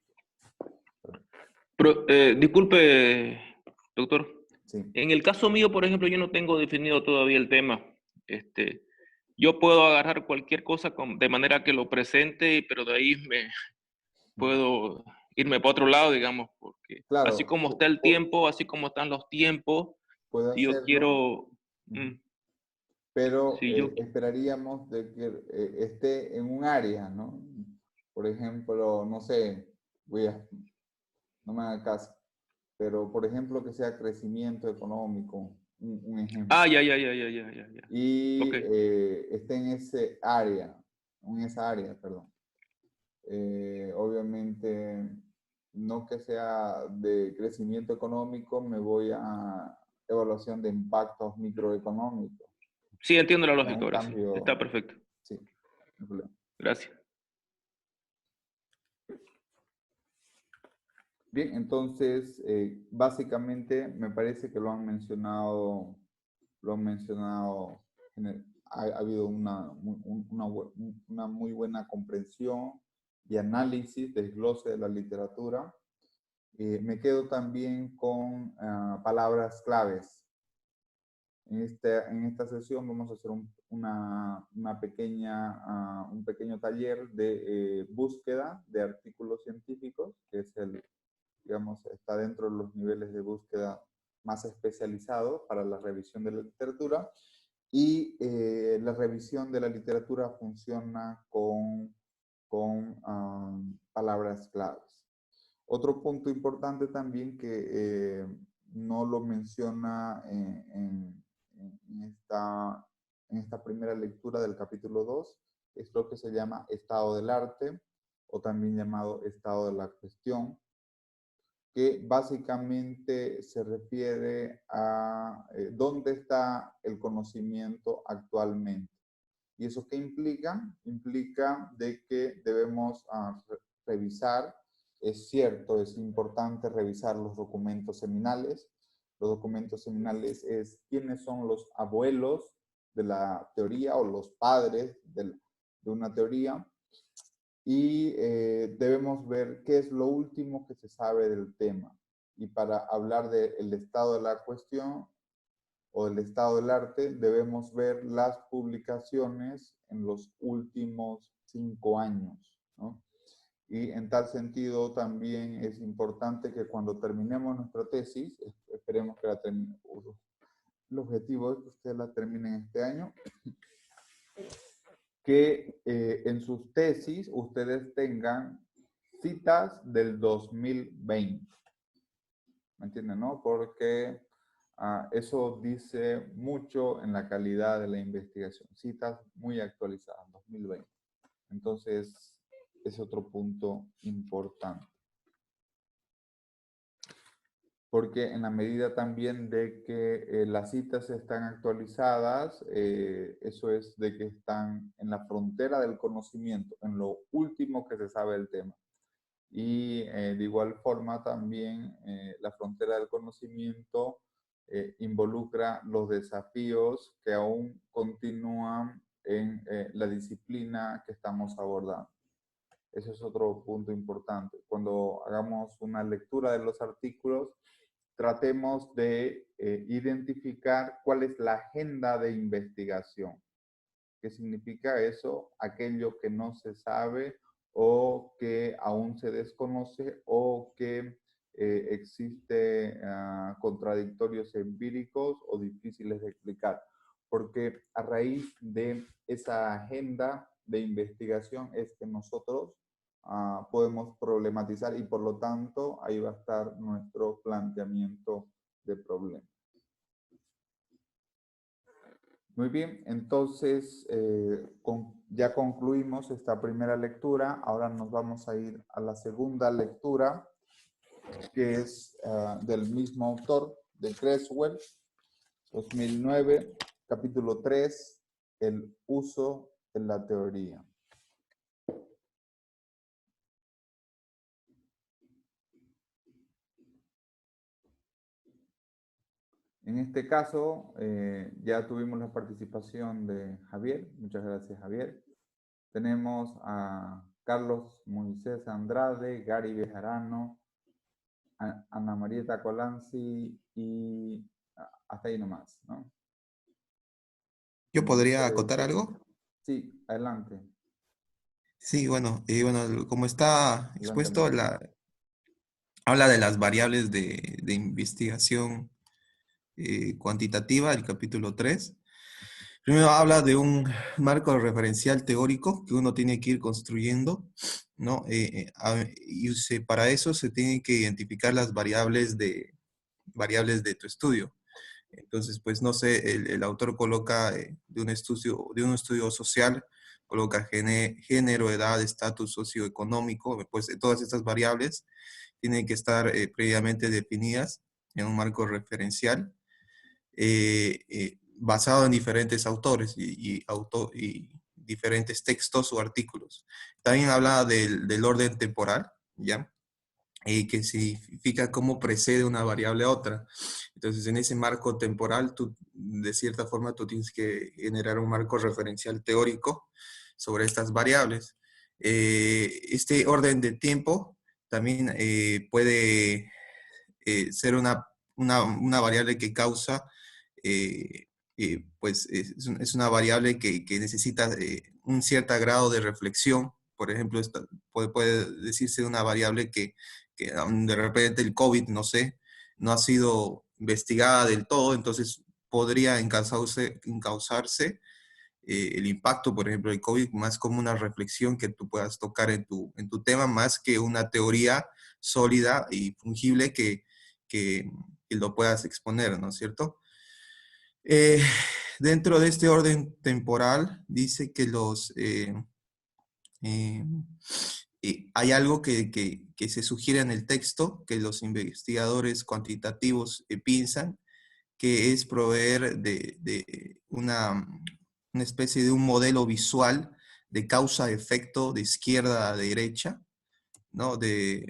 Pero, disculpe, doctor. Sí. En el caso mío, por ejemplo, yo no tengo definido todavía el tema. Yo puedo agarrar cualquier cosa de manera que lo presente, pero de ahí puedo irme para otro lado, digamos, porque claro, así como está el tiempo, así como están los tiempos, si yo quiero... pero si yo, esperaríamos de que esté en un área, ¿no? Por ejemplo, no sé, no me haga caso, pero por ejemplo que sea crecimiento económico, un ejemplo. Ya. Y Okay. esté en esa área, perdón. Obviamente, no que sea de crecimiento económico, me voy a evaluación de impactos microeconómicos. Sí, entiendo la lógica ahora, cambio, sí. Está perfecto. Sí, no hay problema. Gracias. Bien, entonces, básicamente me parece que lo han mencionado, ha habido una muy buena comprensión y análisis, desglose de la literatura. Me quedo también con palabras claves. En esta sesión vamos a hacer un pequeño taller de búsqueda de artículos científicos, que es está dentro de los niveles de búsqueda más especializados para la revisión de la literatura. Y la revisión de la literatura funciona con palabras claves. Otro punto importante también que no lo menciona en esta primera lectura del capítulo 2 es lo que se llama estado del arte, o también llamado estado de la cuestión, que básicamente se refiere a dónde está el conocimiento actualmente. ¿Y eso qué implica? Implica de que debemos revisar es cierto, es importante revisar los documentos seminales. Los documentos seminales es quiénes son los abuelos de la teoría o los padres de una teoría. Y debemos ver qué es lo último que se sabe del tema. Y para hablar del estado de la cuestión o del estado del arte, debemos ver las publicaciones en los últimos 5 años, ¿no? Y en tal sentido también es importante que cuando terminemos nuestra tesis, esperemos que la termine, el objetivo es que ustedes la terminen este año, que en sus tesis ustedes tengan citas del 2020. ¿Me entienden, no? Porque eso dice mucho en la calidad de la investigación. Citas muy actualizadas, 2020. Entonces, es otro punto importante. Porque en la medida también de que las citas están actualizadas, eso es de que están en la frontera del conocimiento, en lo último que se sabe del tema. Y de igual forma también la frontera del conocimiento involucra los desafíos que aún continúan en la disciplina que estamos abordando. Ese es otro punto importante. Cuando hagamos una lectura de los artículos, tratemos de identificar cuál es la agenda de investigación. ¿Qué significa eso? Aquello que no se sabe o que aún se desconoce o que existe contradictorios empíricos o difíciles de explicar. Porque a raíz de esa agenda de investigación es que nosotros podemos problematizar y por lo tanto ahí va a estar nuestro planteamiento de problema. Muy bien, entonces ya concluimos esta primera lectura. Ahora nos vamos a ir a la segunda lectura, que es del mismo autor, de Creswell, 2009, capítulo 3, el uso de la teoría. En este caso, ya tuvimos la participación de Javier. Muchas gracias, Javier. Tenemos a Carlos Moisés Andrade, Gary Bejarano, Ana Marieta Colanzi y hasta ahí nomás, ¿no? ¿Yo podría acotar algo? Sí, adelante. Sí, bueno, como está expuesto, Adelante. habla de las variables de investigación cuantitativa, el capítulo 3. Primero habla de un marco referencial teórico que uno tiene que ir construyendo, ¿no? Y para eso se tienen que identificar las variables de tu estudio. Entonces, pues no sé, el autor coloca de un estudio social, coloca género, edad, estatus socioeconómico, pues todas estas variables tienen que estar previamente definidas en un marco referencial basado en diferentes autores y diferentes textos o artículos. También habla del orden temporal, ¿ya? Que significa cómo precede una variable a otra. Entonces, en ese marco temporal, de cierta forma, tú tienes que generar un marco referencial teórico sobre estas variables. Este orden de tiempo también puede ser una variable que causa, pues es una variable que necesita un cierto grado de reflexión. Por ejemplo, puede decirse una variable que de repente el COVID, no sé, no ha sido investigada del todo, entonces podría encauzarse el impacto, por ejemplo, del COVID más como una reflexión que tú puedas tocar en tu tema, más que una teoría sólida y fungible que lo puedas exponer, ¿no es cierto? Dentro de este orden temporal, dice que hay algo que se sugiere en el texto, que los investigadores cuantitativos piensan, que es proveer de una especie de un modelo visual de causa-efecto de izquierda a derecha, ¿no?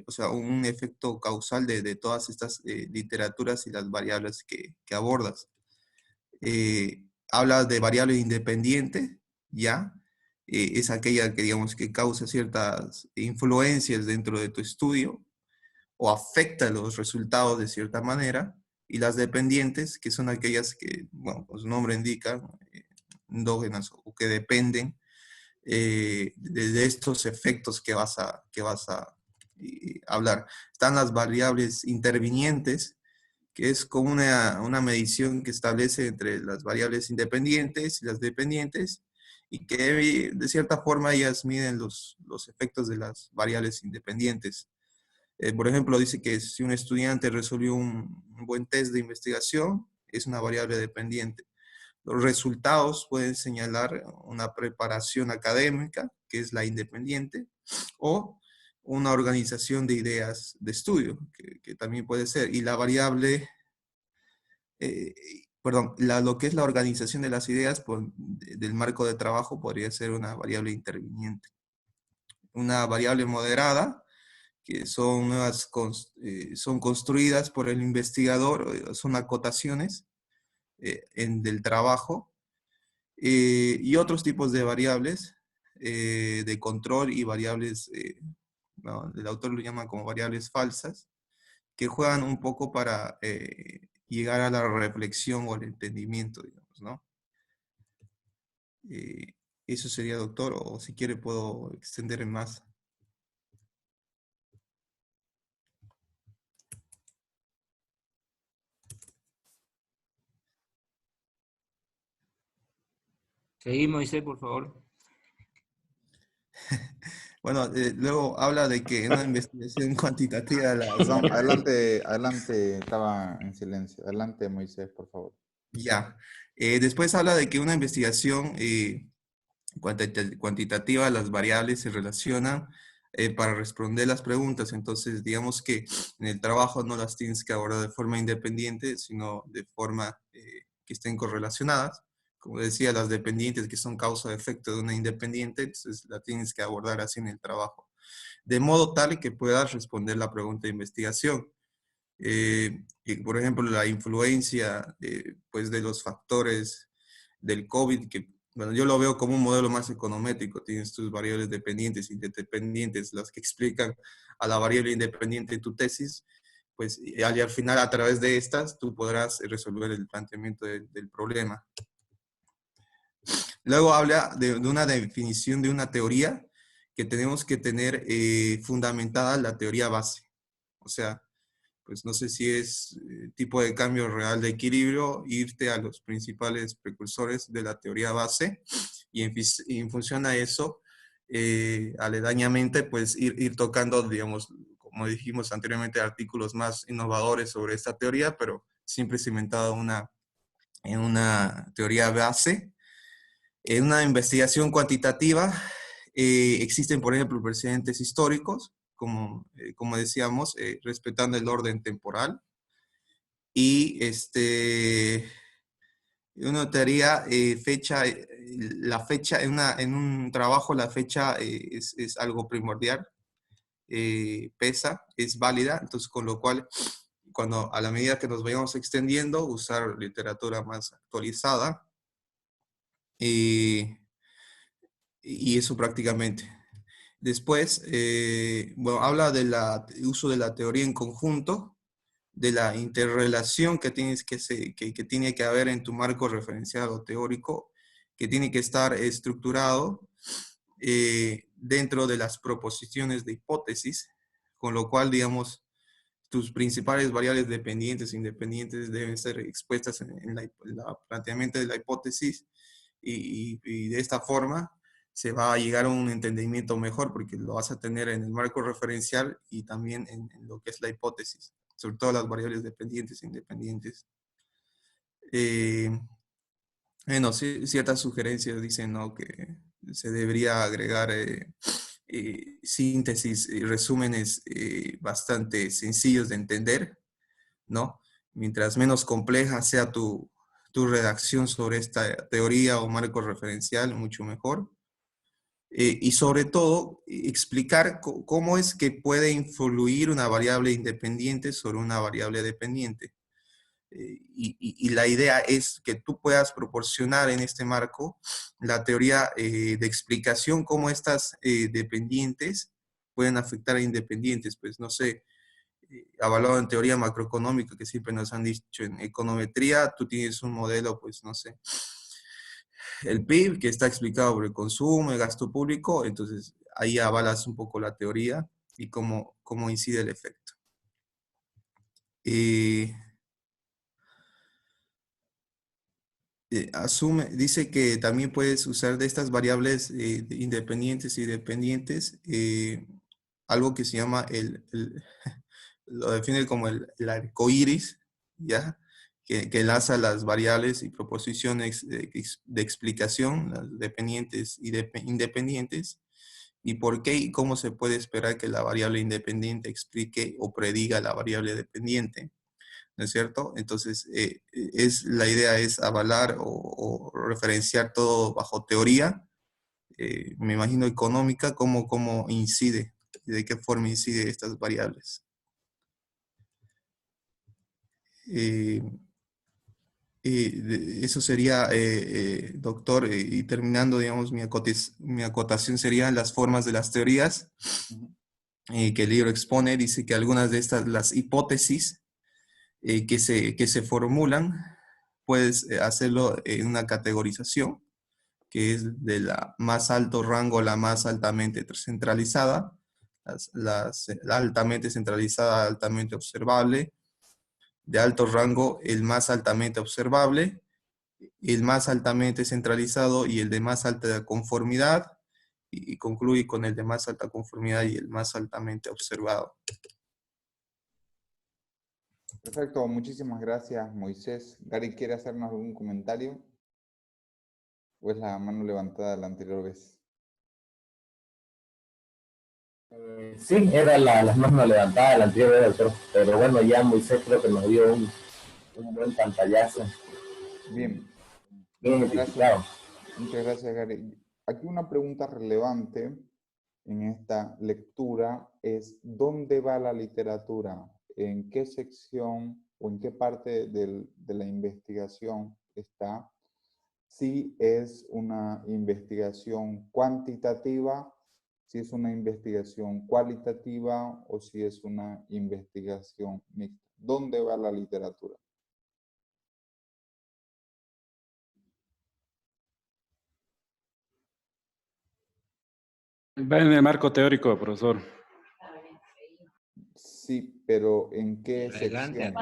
O sea, un efecto causal de todas estas literaturas y las variables que abordas. Hablas de variable independiente, ¿ya? Es aquella que, digamos, que causa ciertas influencias dentro de tu estudio o afecta los resultados de cierta manera, y las dependientes, que son aquellas que, bueno, pues su nombre indica, endógenas o que dependen de estos efectos que vas a hablar. Están las variables intervinientes, que es como una medición que establece entre las variables independientes y las dependientes, y que de cierta forma ellas miden los efectos de las variables independientes. Por ejemplo, dice que si un estudiante resolvió un buen test de investigación, es una variable dependiente. Los resultados pueden señalar una preparación académica, que es la independiente, o una organización de ideas de estudio, que también puede ser. Y la variable, lo que es la organización de las ideas del marco de trabajo podría ser una variable interviniente. Una variable moderada, que son son construidas por el investigador, son acotaciones del trabajo, y otros tipos de variables de control y variables, el autor lo llama como variables falsas, que juegan un poco para llegar a la reflexión o al entendimiento, digamos, ¿no? Eso sería, doctor, o si quiere puedo extender en más. Seguí, Moisés, por favor. Bueno, luego habla de que una investigación cuantitativa... Perdón, adelante, estaba en silencio. Adelante, Moisés, por favor. Ya. Después habla de que una investigación cuantitativa, las variables se relacionan para responder las preguntas. Entonces, digamos que en el trabajo no las tienes que abordar de forma independiente, sino de forma que estén correlacionadas. Como decía, las dependientes que son causa-efecto de una independiente, entonces la tienes que abordar así en el trabajo. De modo tal que puedas responder la pregunta de investigación. Y por ejemplo, la influencia pues de los factores del COVID, que bueno, yo lo veo como un modelo más econométrico. Tienes tus variables dependientes y independientes, las que explican a la variable independiente de tu tesis, pues y al final a través de estas tú podrás resolver el planteamiento del problema. Luego habla de una definición de una teoría que tenemos que tener fundamentada la teoría base. O sea, pues no sé si es tipo de cambio real de equilibrio, irte a los principales precursores de la teoría base y en función a eso, aledañamente, pues ir tocando, digamos, como dijimos anteriormente, artículos más innovadores sobre esta teoría, pero siempre cimentado en una teoría base. En una investigación cuantitativa existen, por ejemplo, precedentes históricos, como decíamos, respetando el orden temporal. Y uno teoría la fecha, en un trabajo la fecha es algo primordial, pesa, es válida, entonces con lo cual, a la medida que nos vayamos extendiendo, usar literatura más actualizada, y eso prácticamente. Después, bueno, habla del uso de la teoría en conjunto, de la interrelación que tiene que haber en tu marco referencial o teórico, que tiene que estar estructurado dentro de las proposiciones de hipótesis, con lo cual, digamos, tus principales variables dependientes e independientes deben ser expuestas en el planteamiento de la hipótesis, y de esta forma se va a llegar a un entendimiento mejor porque lo vas a tener en el marco referencial y también en lo que es la hipótesis, sobre todo las variables dependientes e independientes. Bueno, ciertas sugerencias dicen, ¿no?, que se debería agregar síntesis y resúmenes bastante sencillos de entender, ¿no? Mientras menos compleja sea tu redacción sobre esta teoría o marco referencial, mucho mejor. y sobre todo explicar cómo es que puede influir una variable independiente sobre una variable dependiente. Y la idea es que tú puedas proporcionar en este marco la teoría de explicación cómo estas dependientes pueden afectar a independientes. Pues no sé, avalado en teoría macroeconómica, que siempre nos han dicho en econometría, tú tienes un modelo, pues no sé, el PIB, que está explicado por el consumo, el gasto público, entonces ahí avalas un poco la teoría y cómo incide el efecto. Dice que también puedes usar de estas variables independientes y dependientes, algo que se llama lo define como el arco iris, ¿ya? Que enlaza las variables y proposiciones de explicación, las dependientes y independientes, y por qué y cómo se puede esperar que la variable independiente explique o prediga la variable dependiente. ¿No es cierto? Entonces, la idea es avalar o referenciar todo bajo teoría, me imagino económica, cómo incide, de qué forma incide estas variables. Eso sería, doctor, y terminando, digamos, mi acotación serían las formas de las teorías que el libro expone. Dice que algunas de estas, las hipótesis, que se formulan, puedes hacerlo en una categorización, que es de la más alto rango a la más altamente centralizada, la altamente centralizada, altamente observable, de alto rango el más altamente observable, el más altamente centralizado y el de más alta conformidad, y concluye con el de más alta conformidad y el más altamente observado. Perfecto, muchísimas gracias, Moisés. Gary, ¿quiere hacernos algún comentario? ¿O es la mano levantada la anterior vez? Sí, era las manos levantadas la anterior vez, doctor. Pero bueno, ya Moisés creo que nos dio un buen pantallazo. Bien. Bien identificado. Muchas gracias, Gary. Aquí una pregunta relevante en esta lectura es: ¿dónde va la literatura? ¿En qué sección o en qué parte de la investigación está? Si es una investigación cuantitativa, si es una investigación cualitativa o si es una investigación mixta. ¿Dónde va la literatura? Va en el marco teórico, profesor. Sí, pero ¿en qué sección?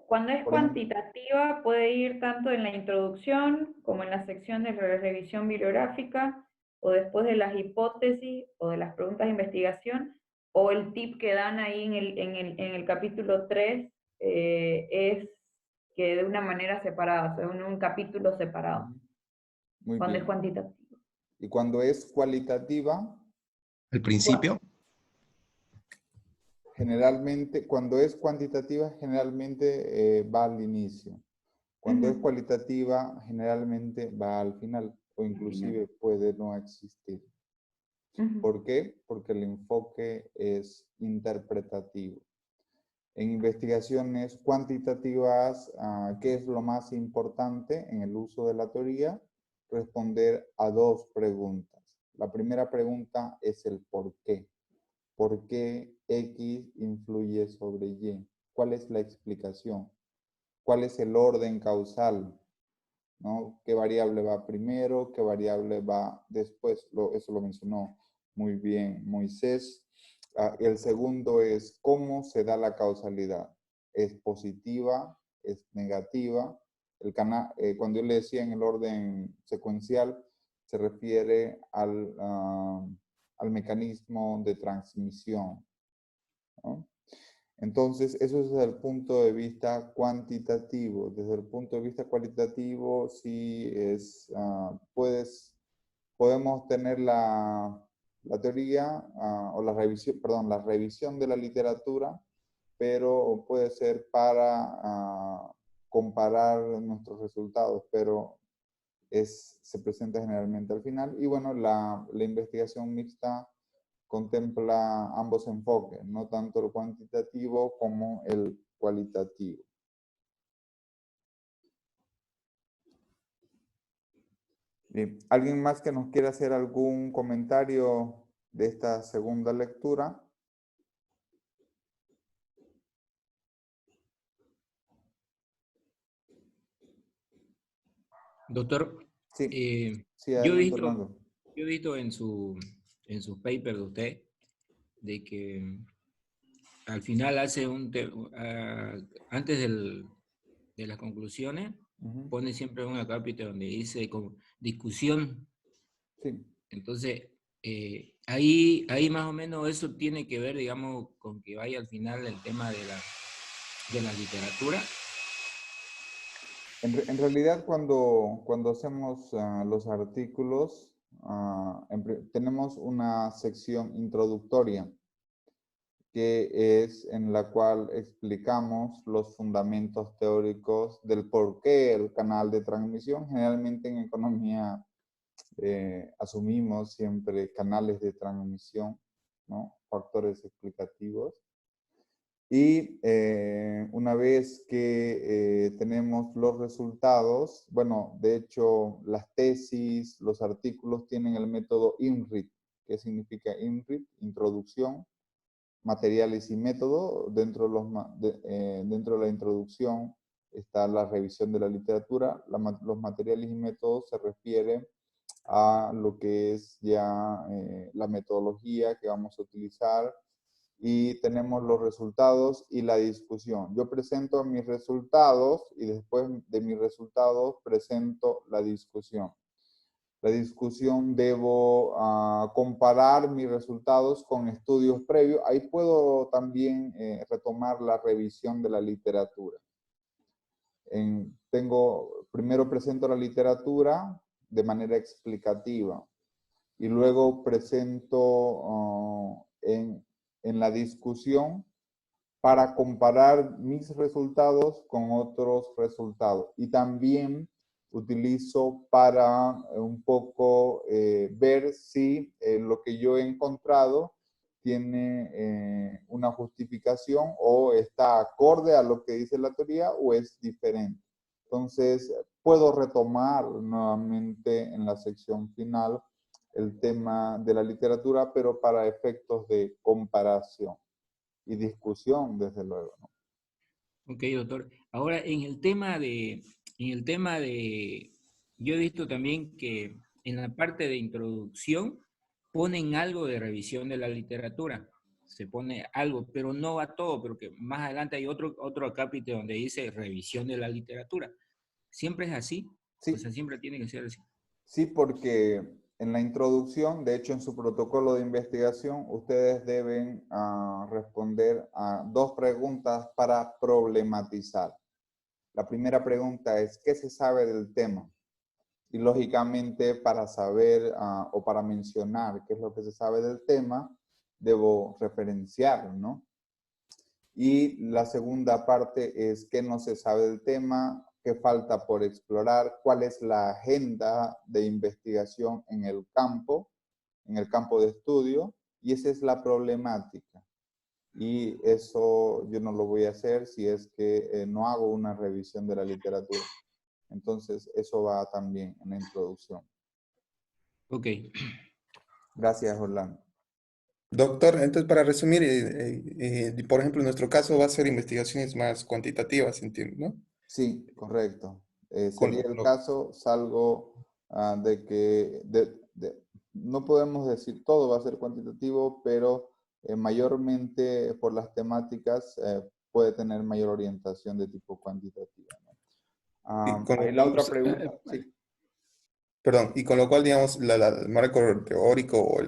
Cuando es cuantitativa puede ir tanto en la introducción como en la sección de la revisión bibliográfica, o después de las hipótesis o de las preguntas de investigación, o el tip que dan ahí en el capítulo 3 es que de una manera separada, o sea, en un capítulo separado. Muy cuando bien. es cuantitativa. ¿Y cuando es cualitativa? ¿Al principio? Generalmente, cuando es cuantitativa, generalmente va al inicio. Cuando es cualitativa, generalmente va al final, o inclusive puede no existir. ¿Por qué? Porque el enfoque es interpretativo. En investigaciones cuantitativas, ¿qué es lo más importante en el uso de la teoría? Responder a dos preguntas. La primera pregunta es el por qué. ¿Por qué X influye sobre Y? ¿Cuál es la explicación? ¿Cuál es el orden causal? ¿No? ¿Qué variable va primero? ¿Qué variable va después? Eso lo mencionó muy bien Moisés. El segundo es cómo se da la causalidad. ¿Es positiva? ¿Es negativa? Cuando yo le decía en el orden secuencial, se refiere al mecanismo de transmisión, ¿no? Entonces, eso es desde el punto de vista cuantitativo. Desde el punto de vista cualitativo, sí podemos tener la teoría o la revisión de la literatura, pero puede ser para comparar nuestros resultados, pero se presenta generalmente al final. Y bueno, la investigación mixta contempla ambos enfoques, no tanto el cuantitativo como el cualitativo. Bien. ¿Alguien más que nos quiera hacer algún comentario de esta segunda lectura? Doctor, Sí, yo he Fernando. visto en su paper de usted de que al final hace antes de las conclusiones, pone siempre un acápite donde dice como discusión. Sí. Entonces, ahí más o menos eso tiene que ver, digamos, con que vaya al final el tema de la literatura. En realidad, cuando hacemos los artículos, tenemos una sección introductoria, que es en la cual explicamos los fundamentos teóricos del por qué el canal de transmisión. Generalmente en economía asumimos siempre canales de transmisión, ¿no? Factores explicativos. Y una vez que tenemos los resultados, bueno, de hecho, las tesis, los artículos tienen el método INRIT. ¿Qué significa INRIT? Introducción, materiales y método. Dentro de la introducción está la revisión de la literatura. Los materiales y métodos se refieren a lo que es ya la metodología que vamos a utilizar, y tenemos los resultados y la discusión. Yo presento mis resultados y después de mis resultados presento la discusión. La discusión debo comparar mis resultados con estudios previos. Ahí puedo también retomar la revisión de la literatura. Primero presento la literatura de manera explicativa y luego presento en la discusión para comparar mis resultados con otros resultados. Y también utilizo para un poco ver si lo que yo he encontrado tiene una justificación o está acorde a lo que dice la teoría o es diferente. Entonces, puedo retomar nuevamente en la sección final el tema de la literatura, pero para efectos de comparación y discusión, desde luego, ¿no? Ok, doctor. Ahora, en el tema de, yo he visto también que en la parte de introducción ponen algo de revisión de la literatura. Se pone algo, pero no va todo, porque más adelante hay otro acápite donde dice revisión de la literatura. ¿Siempre es así? Sí. O sea, siempre tiene que ser así. Sí, porque en la introducción, de hecho en su protocolo de investigación, ustedes deben responder a 2 preguntas para problematizar. La primera pregunta es, ¿qué se sabe del tema? Y lógicamente para saber o para mencionar qué es lo que se sabe del tema, debo referenciar, ¿no? Y la segunda parte es qué no se sabe del tema, qué falta por explorar, cuál es la agenda de investigación en el campo de estudio, y esa es la problemática. Y eso yo no lo voy a hacer si es que no hago una revisión de la literatura. Entonces, eso va también en la introducción. Ok. Gracias, Orlando. Doctor, entonces para resumir, por ejemplo, en nuestro caso va a ser investigaciones más cuantitativas, entiendo, ¿no? Sí, correcto. Sería el caso, salvo de que no podemos decir todo va a ser cuantitativo, pero mayormente por las temáticas puede tener mayor orientación de tipo cuantitativa, ¿no? La otra pregunta, sí. Perdón, y con lo cual, digamos, el marco teórico o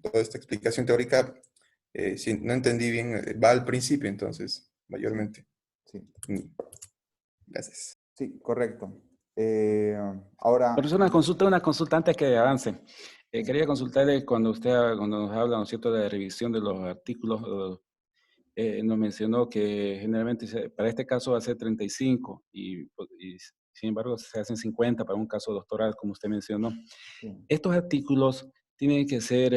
toda esta explicación teórica, si no entendí bien, va al principio entonces, mayormente. Sí. Gracias. Sí, correcto. Ahora... Pero es una consulta antes que avance. Quería consultarle cuando nos habla, ¿no es cierto?, de la revisión de los artículos, nos mencionó que generalmente para este caso va a ser 35 y sin embargo se hacen 50 para un caso doctoral, como usted mencionó. Sí. Estos artículos tienen que ser,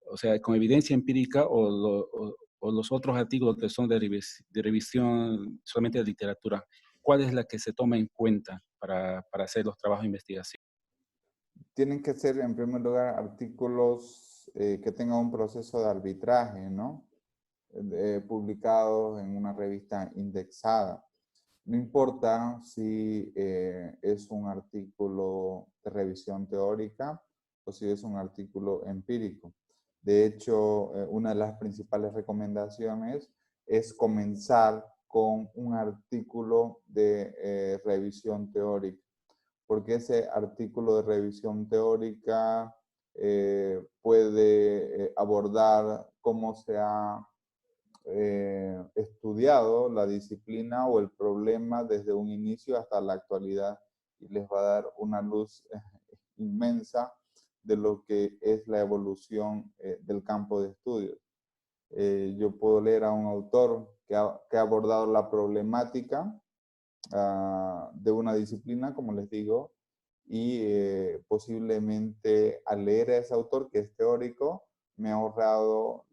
o sea, con evidencia empírica o los otros artículos que son de revisión solamente de literatura. ¿Cuál es la que se toma en cuenta para hacer los trabajos de investigación? Tienen que ser, en primer lugar, artículos que tengan un proceso de arbitraje, ¿no? Publicados en una revista indexada. No importa si es un artículo de revisión teórica o si es un artículo empírico. De hecho, una de las principales recomendaciones es comenzar con un artículo de revisión teórica, porque ese artículo de revisión teórica puede abordar cómo se ha estudiado la disciplina o el problema desde un inicio hasta la actualidad, y les va a dar una luz inmensa de lo que es la evolución del campo de estudio. Yo puedo leer a un autor que ha abordado la problemática de una disciplina, como les digo, y posiblemente al leer a ese autor que es teórico, me ha ahorrado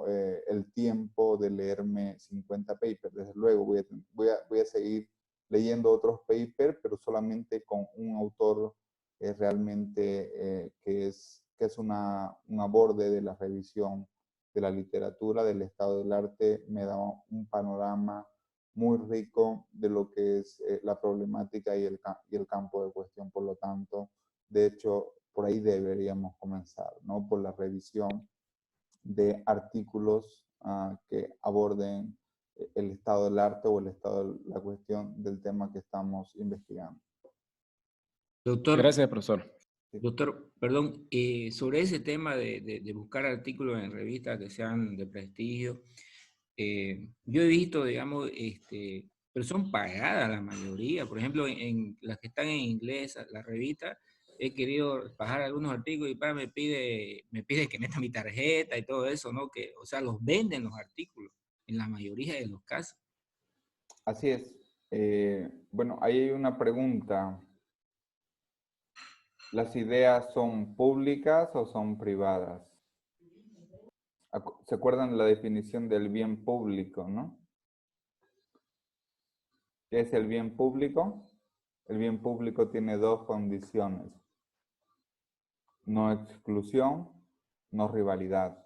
el tiempo de leerme 50 papers. Desde luego voy a seguir leyendo otros papers, pero solamente con un autor realmente que es un aborde de la revisión de la literatura, del estado del arte. Me da un panorama muy rico de lo que es la problemática y el campo de cuestión. Por lo tanto, de hecho, por ahí deberíamos comenzar, ¿no? Por la revisión de artículos que aborden el estado del arte o el estado de la cuestión del tema que estamos investigando. Doctor, Gracias, profesor. Doctor, perdón, sobre ese tema de buscar artículos en revistas que sean de prestigio, yo he visto, digamos, pero son pagadas la mayoría. Por ejemplo, en las que están en inglés, la revista, he querido bajar algunos artículos y me pide que meta mi tarjeta y todo eso, ¿no? Que, o sea, los venden los artículos en la mayoría de los casos. Así es. Bueno, ahí hay una pregunta. ¿Las ideas son públicas o son privadas? ¿Se acuerdan la definición del bien público, no? ¿Qué es el bien público? El bien público tiene dos condiciones: no exclusión, no rivalidad.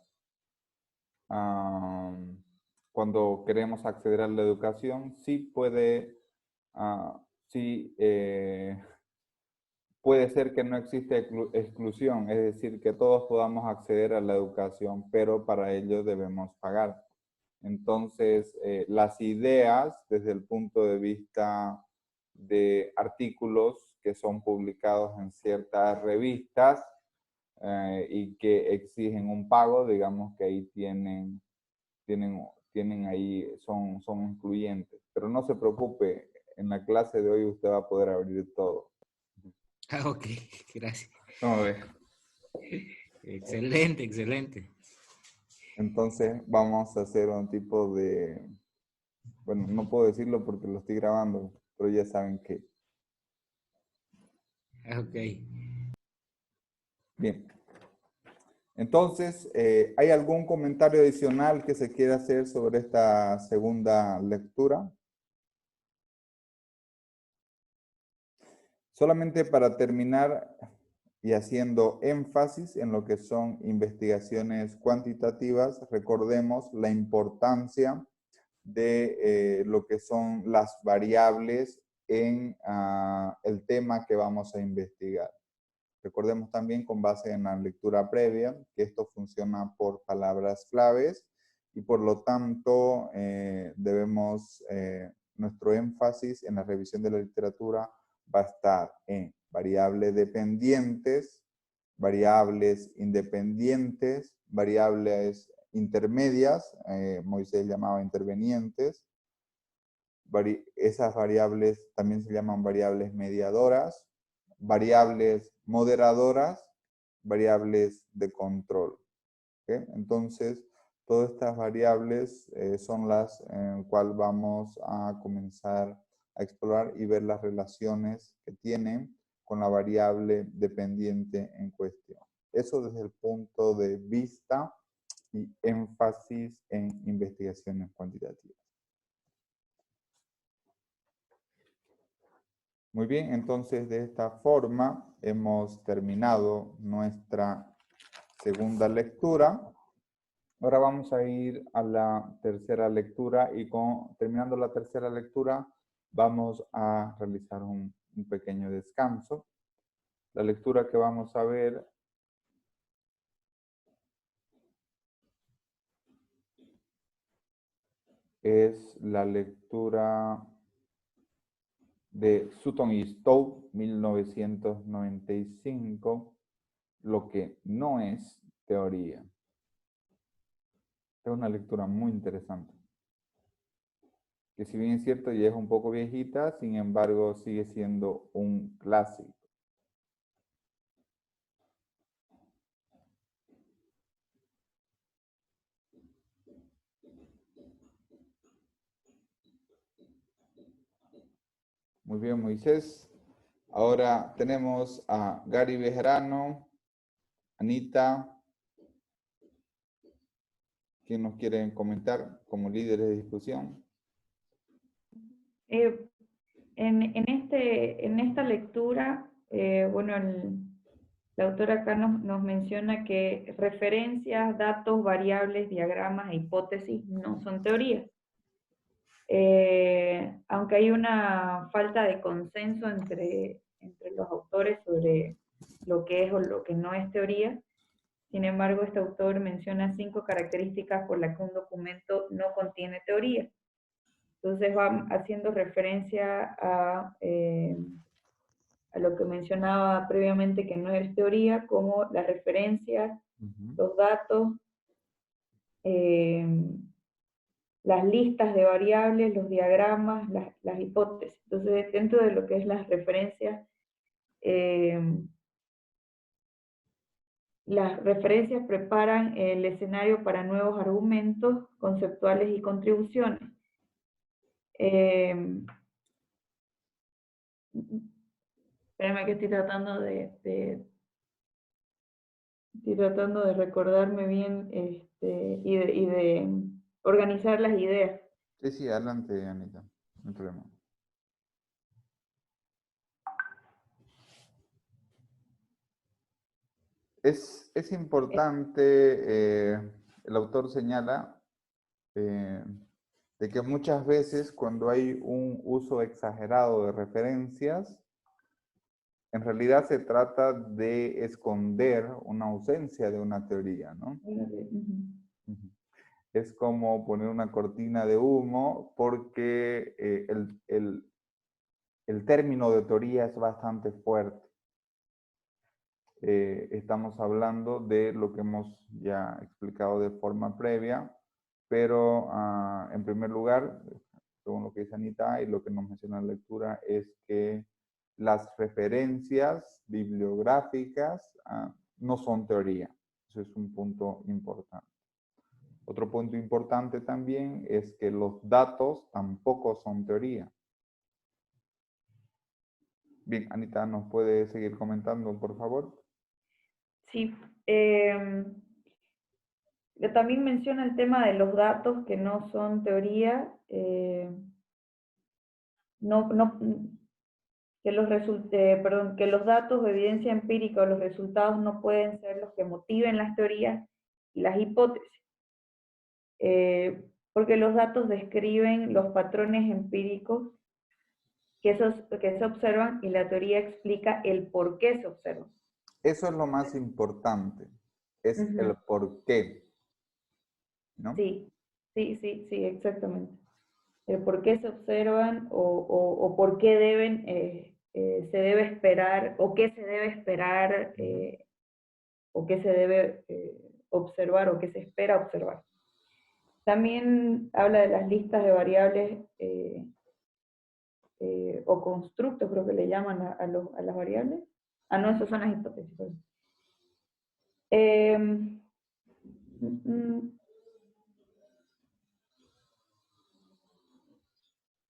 Cuando queremos acceder a la educación, sí puede ser que no existe exclusión, es decir, que todos podamos acceder a la educación, pero para ello debemos pagar. Entonces, las ideas, desde el punto de vista de artículos que son publicados en ciertas revistas y que exigen un pago, digamos que ahí tienen ahí, son incluyentes. Pero no se preocupe, en la clase de hoy usted va a poder abrir todo. Ah, ok, gracias. ¿Cómo ve? Excelente, excelente. Entonces vamos a hacer un tipo de, bueno, no puedo decirlo porque lo estoy grabando, pero ya saben que. Ok. Bien. Entonces, ¿hay algún comentario adicional que se quiera hacer sobre esta segunda lectura? Solamente para terminar y haciendo énfasis en lo que son investigaciones cuantitativas, recordemos la importancia de lo que son las variables en el tema que vamos a investigar. Recordemos también, con base en la lectura previa, que esto funciona por palabras claves y por lo tanto debemos, nuestro énfasis en la revisión de la literatura va a estar en variables dependientes, variables independientes, variables intermedias, Moisés llamaba intervenientes. Esas variables también se llaman variables mediadoras, variables moderadoras, variables de control. ¿Okay? Entonces, todas estas variables son las en las cuales vamos a comenzar a explorar y ver las relaciones que tienen con la variable dependiente en cuestión. Eso desde el punto de vista y énfasis en investigaciones cuantitativas. Muy bien, entonces de esta forma hemos terminado nuestra segunda lectura. Ahora vamos a ir a la tercera lectura y terminando la tercera lectura vamos a realizar un pequeño descanso. La lectura que vamos a ver es la lectura de Sutton y Stowe, 1995, lo que no es teoría. Es una lectura muy interesante, que si bien es cierto ya es un poco viejita, sin embargo sigue siendo un clásico. Muy bien, Moisés. Ahora tenemos a Gary Bejarano, Anita. ¿Quién nos quiere comentar como líderes de discusión? En esta lectura, bueno, la autora acá nos menciona que referencias, datos, variables, diagramas e hipótesis no son teorías. Aunque hay una falta de consenso entre los autores sobre lo que es o lo que no es teoría, sin embargo, este autor menciona 5 características por las que un documento no contiene teoría. Entonces va haciendo referencia a lo que mencionaba previamente que no es teoría, como las referencias, los datos, las listas de variables, los diagramas, las hipótesis. Entonces, dentro de lo que es las referencias preparan el escenario para nuevos argumentos conceptuales y contribuciones. Espérame que estoy tratando de recordarme bien y de organizar las ideas. Sí, adelante, Anita. No hay problema. Es importante, el autor señala, de que muchas veces cuando hay un uso exagerado de referencias, en realidad se trata de esconder una ausencia de una teoría, ¿no? Es como poner una cortina de humo porque el término de teoría es bastante fuerte. Estamos hablando de lo que hemos ya explicado de forma previa, pero en primer lugar, según lo que dice Anita y lo que nos menciona la lectura, es que las referencias bibliográficas no son teoría. Eso es un punto importante. Otro punto importante también es que los datos tampoco son teoría. Bien, Anita, ¿nos puede seguir comentando, por favor? Sí. También menciona el tema de los datos que no son teoría. Que los datos de evidencia empírica o los resultados no pueden ser los que motiven las teorías y las hipótesis. Porque los datos describen los patrones empíricos que se observan y la teoría explica el por qué se observan. Eso es lo más importante, es el por qué, ¿no? Sí, exactamente. El por qué se observan o por qué se debe esperar, o qué se debe esperar, o qué se debe observar, o qué se espera observar. También habla de las listas de variables o constructos, creo que le llaman a las variables. No, esas son las hipótesis.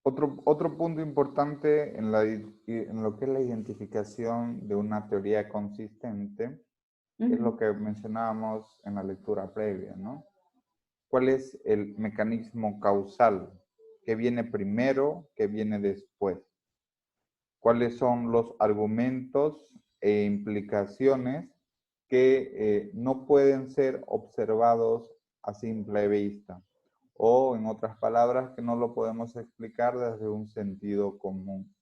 Otro punto importante en lo que es la identificación de una teoría consistente es lo que mencionábamos en la lectura previa, ¿no? ¿Cuál es el mecanismo causal? ¿Qué viene primero? ¿Qué viene después? ¿Cuáles son los argumentos e implicaciones que no pueden ser observados a simple vista? O, en otras palabras, que no lo podemos explicar desde un sentido común.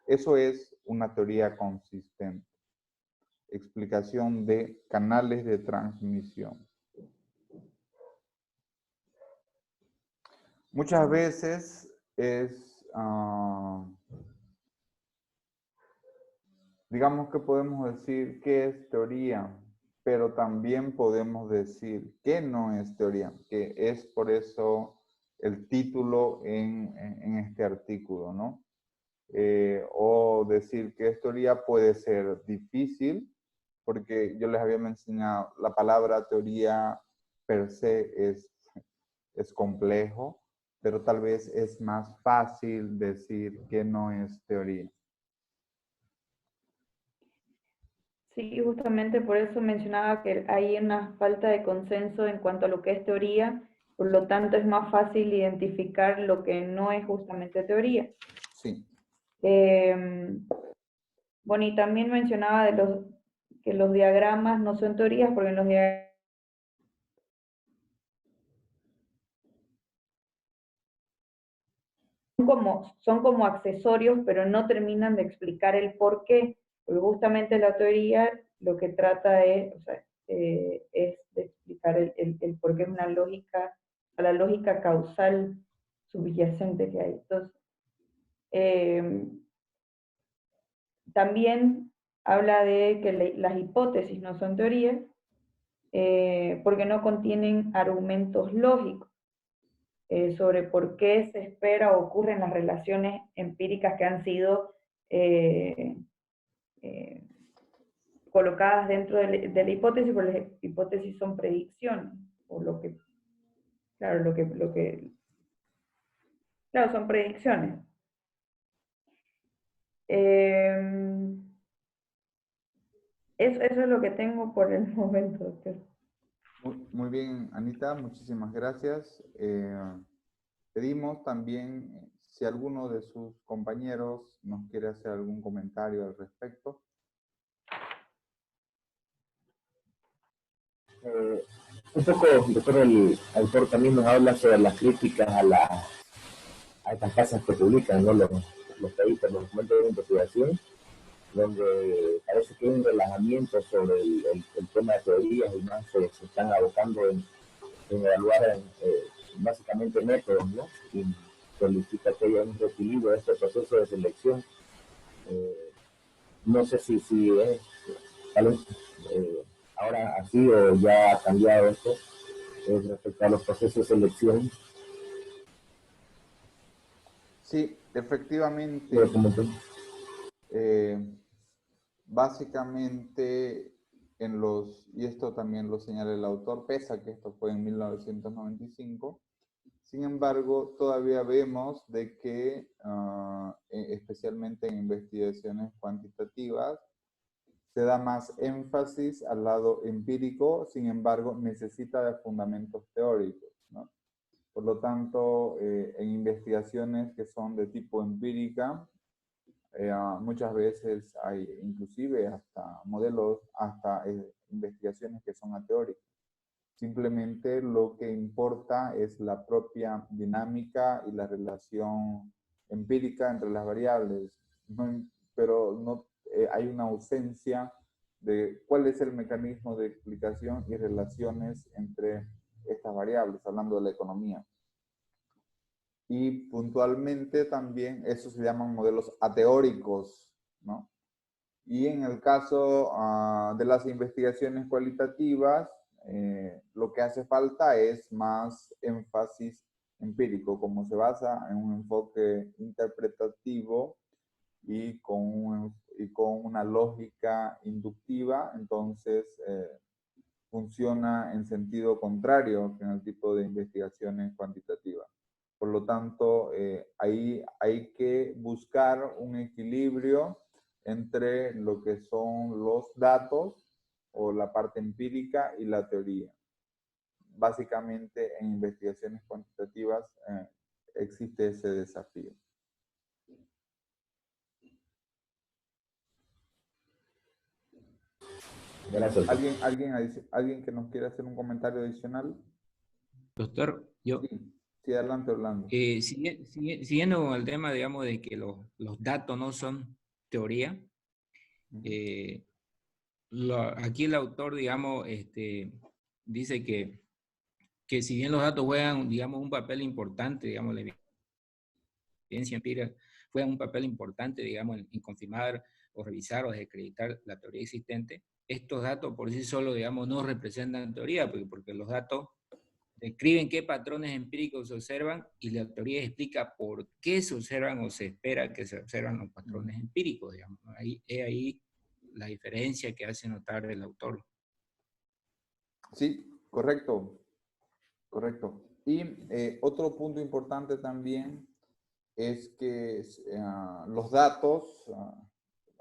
Eso es una teoría consistente. Explicación de canales de transmisión. Muchas veces digamos que podemos decir qué es teoría, pero también podemos decir qué no es teoría, que es por eso el título en este artículo, ¿no? O decir que es teoría puede ser difícil, porque yo les había mencionado, la palabra teoría per se es complejo, pero tal vez es más fácil decir que no es teoría. Sí, justamente por eso mencionaba que hay una falta de consenso en cuanto a lo que es teoría, por lo tanto es más fácil identificar lo que no es justamente teoría. Sí. Bueno, y también mencionaba que los diagramas no son teorías, porque en los diagramas son como accesorios, pero no terminan de explicar el por qué, porque justamente la teoría lo que trata es, es de explicar el por qué, es una lógica, la lógica causal subyacente que hay. Entonces, también habla de que las hipótesis no son teorías, porque no contienen argumentos lógicos. Sobre por qué se espera o ocurren las relaciones empíricas que han sido colocadas dentro de la hipótesis, porque las hipótesis son predicciones, o claro, claro, son predicciones. Eso es lo que tengo por el momento, doctor. Muy bien, Anita, muchísimas gracias. Pedimos también si alguno de sus compañeros nos quiere hacer algún comentario al respecto. Un poco, doctor, el autor también nos habla sobre las críticas a estas casas que publican, ¿no? Los papers, los documentos de investigación, donde parece que hay un relajamiento sobre el tema de teorías y más se están abocando en evaluar básicamente métodos, ¿no? Y solicita que haya un reequilibrio de este proceso de selección. No sé si es tal vez, ahora así o ya ha cambiado esto respecto a los procesos de selección. Sí, efectivamente. Básicamente, y esto también lo señala el autor, pese a que esto fue en 1995, sin embargo, todavía vemos de que, especialmente en investigaciones cuantitativas, se da más énfasis al lado empírico, sin embargo, necesita de fundamentos teóricos, ¿no? Por lo tanto, en investigaciones que son de tipo empírica, muchas veces hay inclusive hasta modelos, hasta investigaciones que son ateóricas. Simplemente lo que importa es la propia dinámica y la relación empírica entre las variables, pero no hay una ausencia de cuál es el mecanismo de explicación y relaciones entre estas variables, hablando de la economía. Y puntualmente también, eso se llaman modelos ateóricos, ¿no? Y en el caso de las investigaciones cualitativas, lo que hace falta es más énfasis empírico, como se basa en un enfoque interpretativo y con una lógica inductiva, entonces funciona en sentido contrario que en el tipo de investigaciones cuantitativas. Por lo tanto, ahí hay que buscar un equilibrio entre lo que son los datos o la parte empírica y la teoría. Básicamente, en investigaciones cuantitativas existe ese desafío. Gracias. ¿Alguien que nos quiera hacer un comentario adicional? Doctor, yo. Sí, adelante, Orlando. Siguiendo con el tema, digamos, de que los datos no son teoría, aquí el autor, digamos, dice que si bien los datos juegan, digamos, un papel importante, digamos, la evidencia empírica juega un papel importante, digamos, en confirmar o revisar o desacreditar la teoría existente, estos datos por sí solos, digamos, no representan teoría, porque los datos describen qué patrones empíricos se observan y la teoría explica por qué se observan o se espera que se observan los patrones empíricos, digamos. Ahí la diferencia que hace notar el autor. Sí, correcto. Correcto. Y otro punto importante también es que los datos,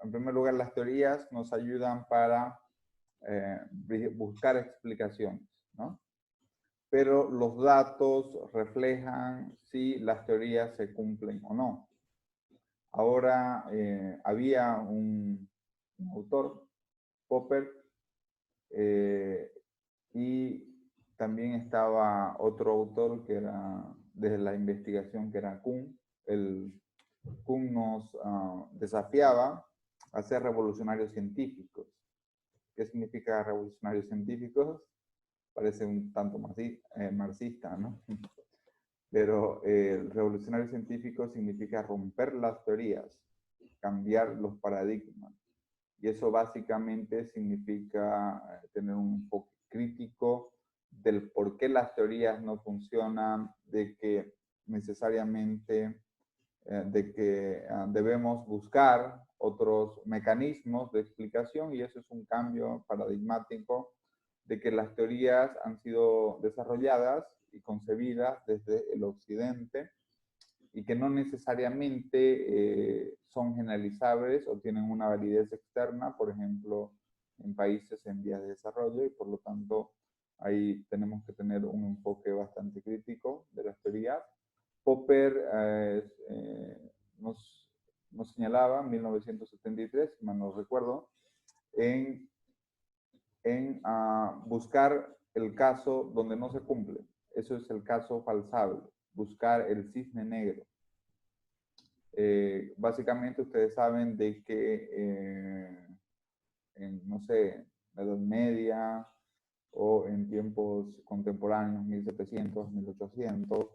en primer lugar las teorías, nos ayudan para buscar explicaciones, ¿no? Pero los datos reflejan si las teorías se cumplen o no. Ahora, había un autor, Popper, y también estaba otro autor que era desde la investigación, que era Kuhn. Kuhn nos desafiaba a ser revolucionarios científicos. ¿Qué significa revolucionarios científicos? Parece un tanto marxista, ¿no? Pero el revolucionario científico significa romper las teorías, cambiar los paradigmas. Y eso básicamente significa tener un enfoque crítico del por qué las teorías no funcionan, de que necesariamente debemos buscar otros mecanismos de explicación, y eso es un cambio paradigmático de que las teorías han sido desarrolladas y concebidas desde el occidente y que no necesariamente son generalizables o tienen una validez externa, por ejemplo, en países en vías de desarrollo, y por lo tanto ahí tenemos que tener un enfoque bastante crítico de las teorías. Popper nos señalaba en 1973, si mal no recuerdo, en buscar el caso donde no se cumple. Eso es el caso falsable, buscar el cisne negro. Básicamente ustedes saben de que no sé, la Edad Media o en tiempos contemporáneos, 1700, 1800,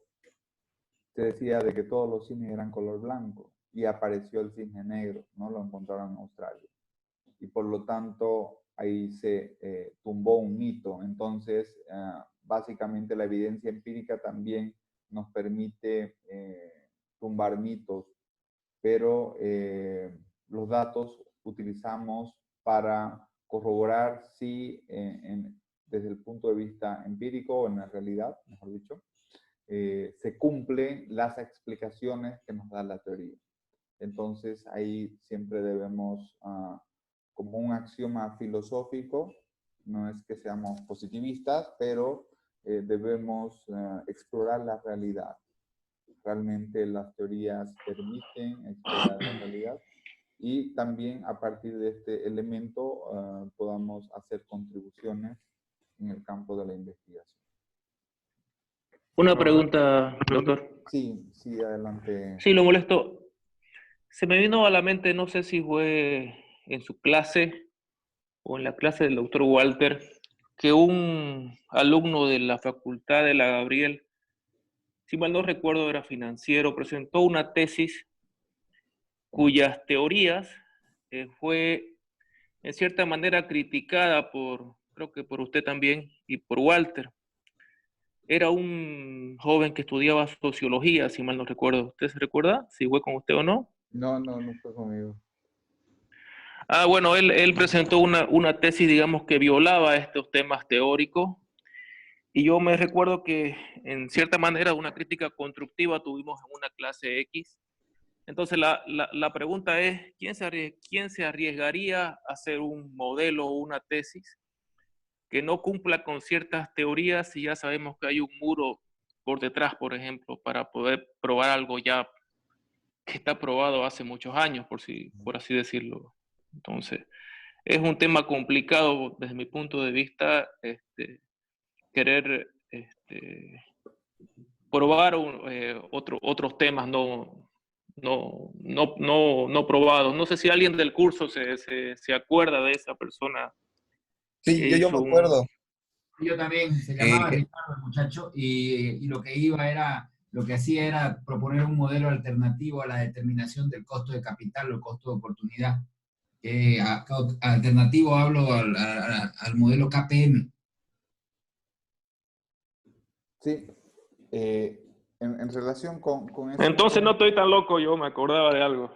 se decía de que todos los cisnes eran color blanco y apareció el cisne negro, ¿no? Lo encontraron en Australia. Y por lo tanto ahí se tumbó un mito. Entonces, básicamente la evidencia empírica también nos permite tumbar mitos, pero los datos utilizamos para corroborar si desde el punto de vista empírico o en la realidad, mejor dicho, se cumplen las explicaciones que nos da la teoría. Entonces ahí siempre debemos, como un axioma filosófico, no es que seamos positivistas, pero debemos explorar la realidad. Realmente las teorías permiten explorar la realidad y también a partir de este elemento podamos hacer contribuciones en el campo de la investigación. Una pregunta, doctor. Sí, adelante. Sí, lo molesto. Se me vino a la mente, no sé si fue en su clase o en la clase del doctor Walter, que un alumno de la Facultad de la Gabriel, si mal no recuerdo era financiero, presentó una tesis cuyas teorías fue en cierta manera criticada creo que por usted también y por Walter. Era un joven que estudiaba sociología, si mal no recuerdo. ¿Usted se recuerda? ¿Si fue con usted o no? No fue conmigo. Bueno, él presentó una tesis, digamos, que violaba estos temas teóricos Y yo me recuerdo que en cierta manera una crítica constructiva tuvimos en una clase X. Entonces la pregunta es, ¿quién se arriesgaría a hacer un modelo o una tesis que no cumpla con ciertas teorías si ya sabemos que hay un muro por detrás, por ejemplo, para poder probar algo ya que está probado hace muchos años, por así decirlo? Entonces, es un tema complicado desde mi punto de vista, querer probar otros temas no probados. No sé si alguien del curso se acuerda de esa persona Sí, que yo me hizo acuerdo. Yo también, se llamaba Ricardo el muchacho, y lo que hacía era proponer un modelo alternativo a la determinación del costo de capital o costo de oportunidad. Alternativo hablo al modelo KPM. Sí, en relación con ese Entonces no punto, estoy tan loco, yo me acordaba de algo.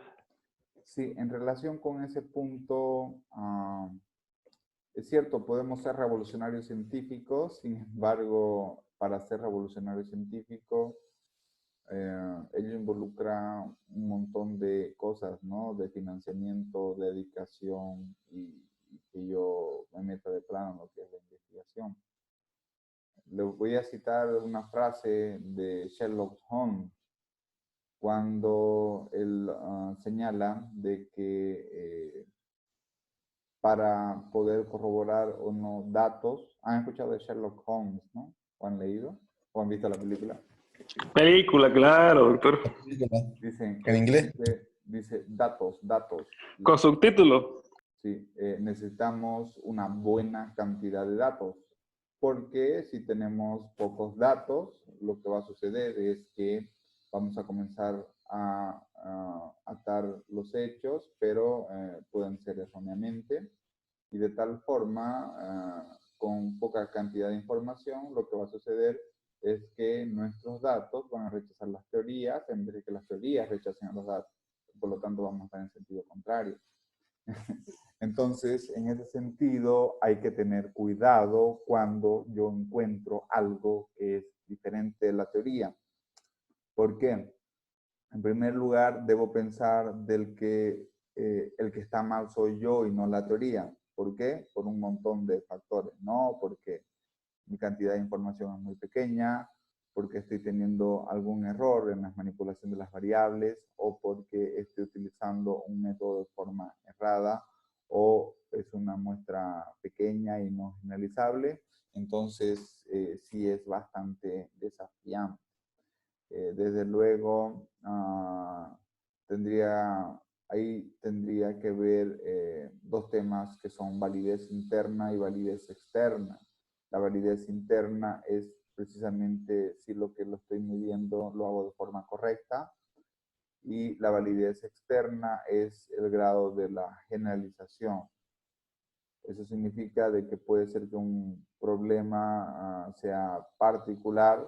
sí, en relación con ese punto, es cierto, podemos ser revolucionarios científicos, sin embargo, para ser revolucionario científico, ello involucra un montón de cosas, ¿no? De financiamiento, de dedicación, y que yo me meta de plano en lo que es la investigación. Le voy a citar una frase de Sherlock Holmes, cuando él señala de que para poder corroborar o no datos. ¿Han escuchado de Sherlock Holmes, no? ¿O han leído? ¿O han visto la película? Película, claro, doctor. Dicen, ¿En inglés? dice datos. Con subtítulos. Sí, necesitamos una buena cantidad de datos, porque si tenemos pocos datos, lo que va a suceder es que vamos a comenzar a atar los hechos, pero pueden ser erróneamente, y de tal forma, con poca cantidad de información, lo que va a suceder es que nuestros datos van a rechazar las teorías en vez de que las teorías rechacen a los datos. Por lo tanto, vamos a estar en sentido contrario. Entonces, en ese sentido, hay que tener cuidado cuando yo encuentro algo que es diferente de la teoría. ¿Por qué? En primer lugar, debo pensar el que está mal soy yo y no la teoría. ¿Por qué? Por un montón de factores. No porque mi cantidad de información es muy pequeña, porque estoy teniendo algún error en la manipulación de las variables, o porque estoy utilizando un método de forma errada, o es una muestra pequeña y no generalizable. Entonces, sí es bastante desafiante. Desde luego, ahí tendría que ver dos temas que son validez interna y validez externa. La validez interna es precisamente si lo que lo estoy midiendo lo hago de forma correcta, y la validez externa es el grado de la generalización. Eso significa de que puede ser que un problema sea particular,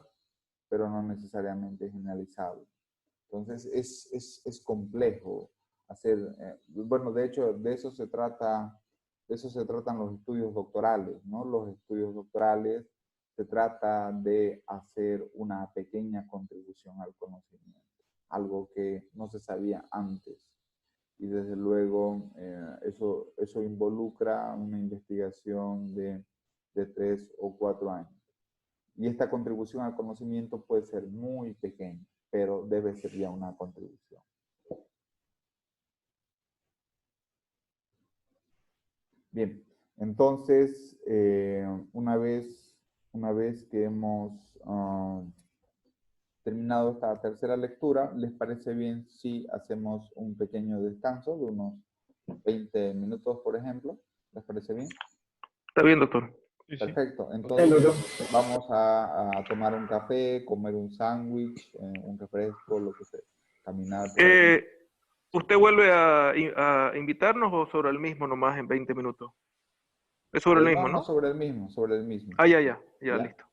pero no necesariamente generalizable. Entonces es complejo hacer, bueno, de hecho de eso se tratan los estudios doctorales, ¿no? Los estudios doctorales se trata de hacer una pequeña contribución al conocimiento, algo que no se sabía antes. Y desde luego eso involucra una investigación de 3 o 4 años. Y esta contribución al conocimiento puede ser muy pequeña, pero debe ser ya una contribución. Bien, entonces, una vez que hemos terminado esta tercera lectura, ¿les parece bien si hacemos un pequeño descanso de unos 20 minutos, por ejemplo? ¿Les parece bien? Está bien, doctor. Perfecto. Entonces vamos a tomar un café, comer un sándwich, un refresco, lo que sea. Caminar por ahí. ¿Usted vuelve a invitarnos o sobre el mismo nomás en 20 minutos? Es sobre el mismo, No, ¿no? sobre el mismo, sobre el mismo. Ah, ya, listo.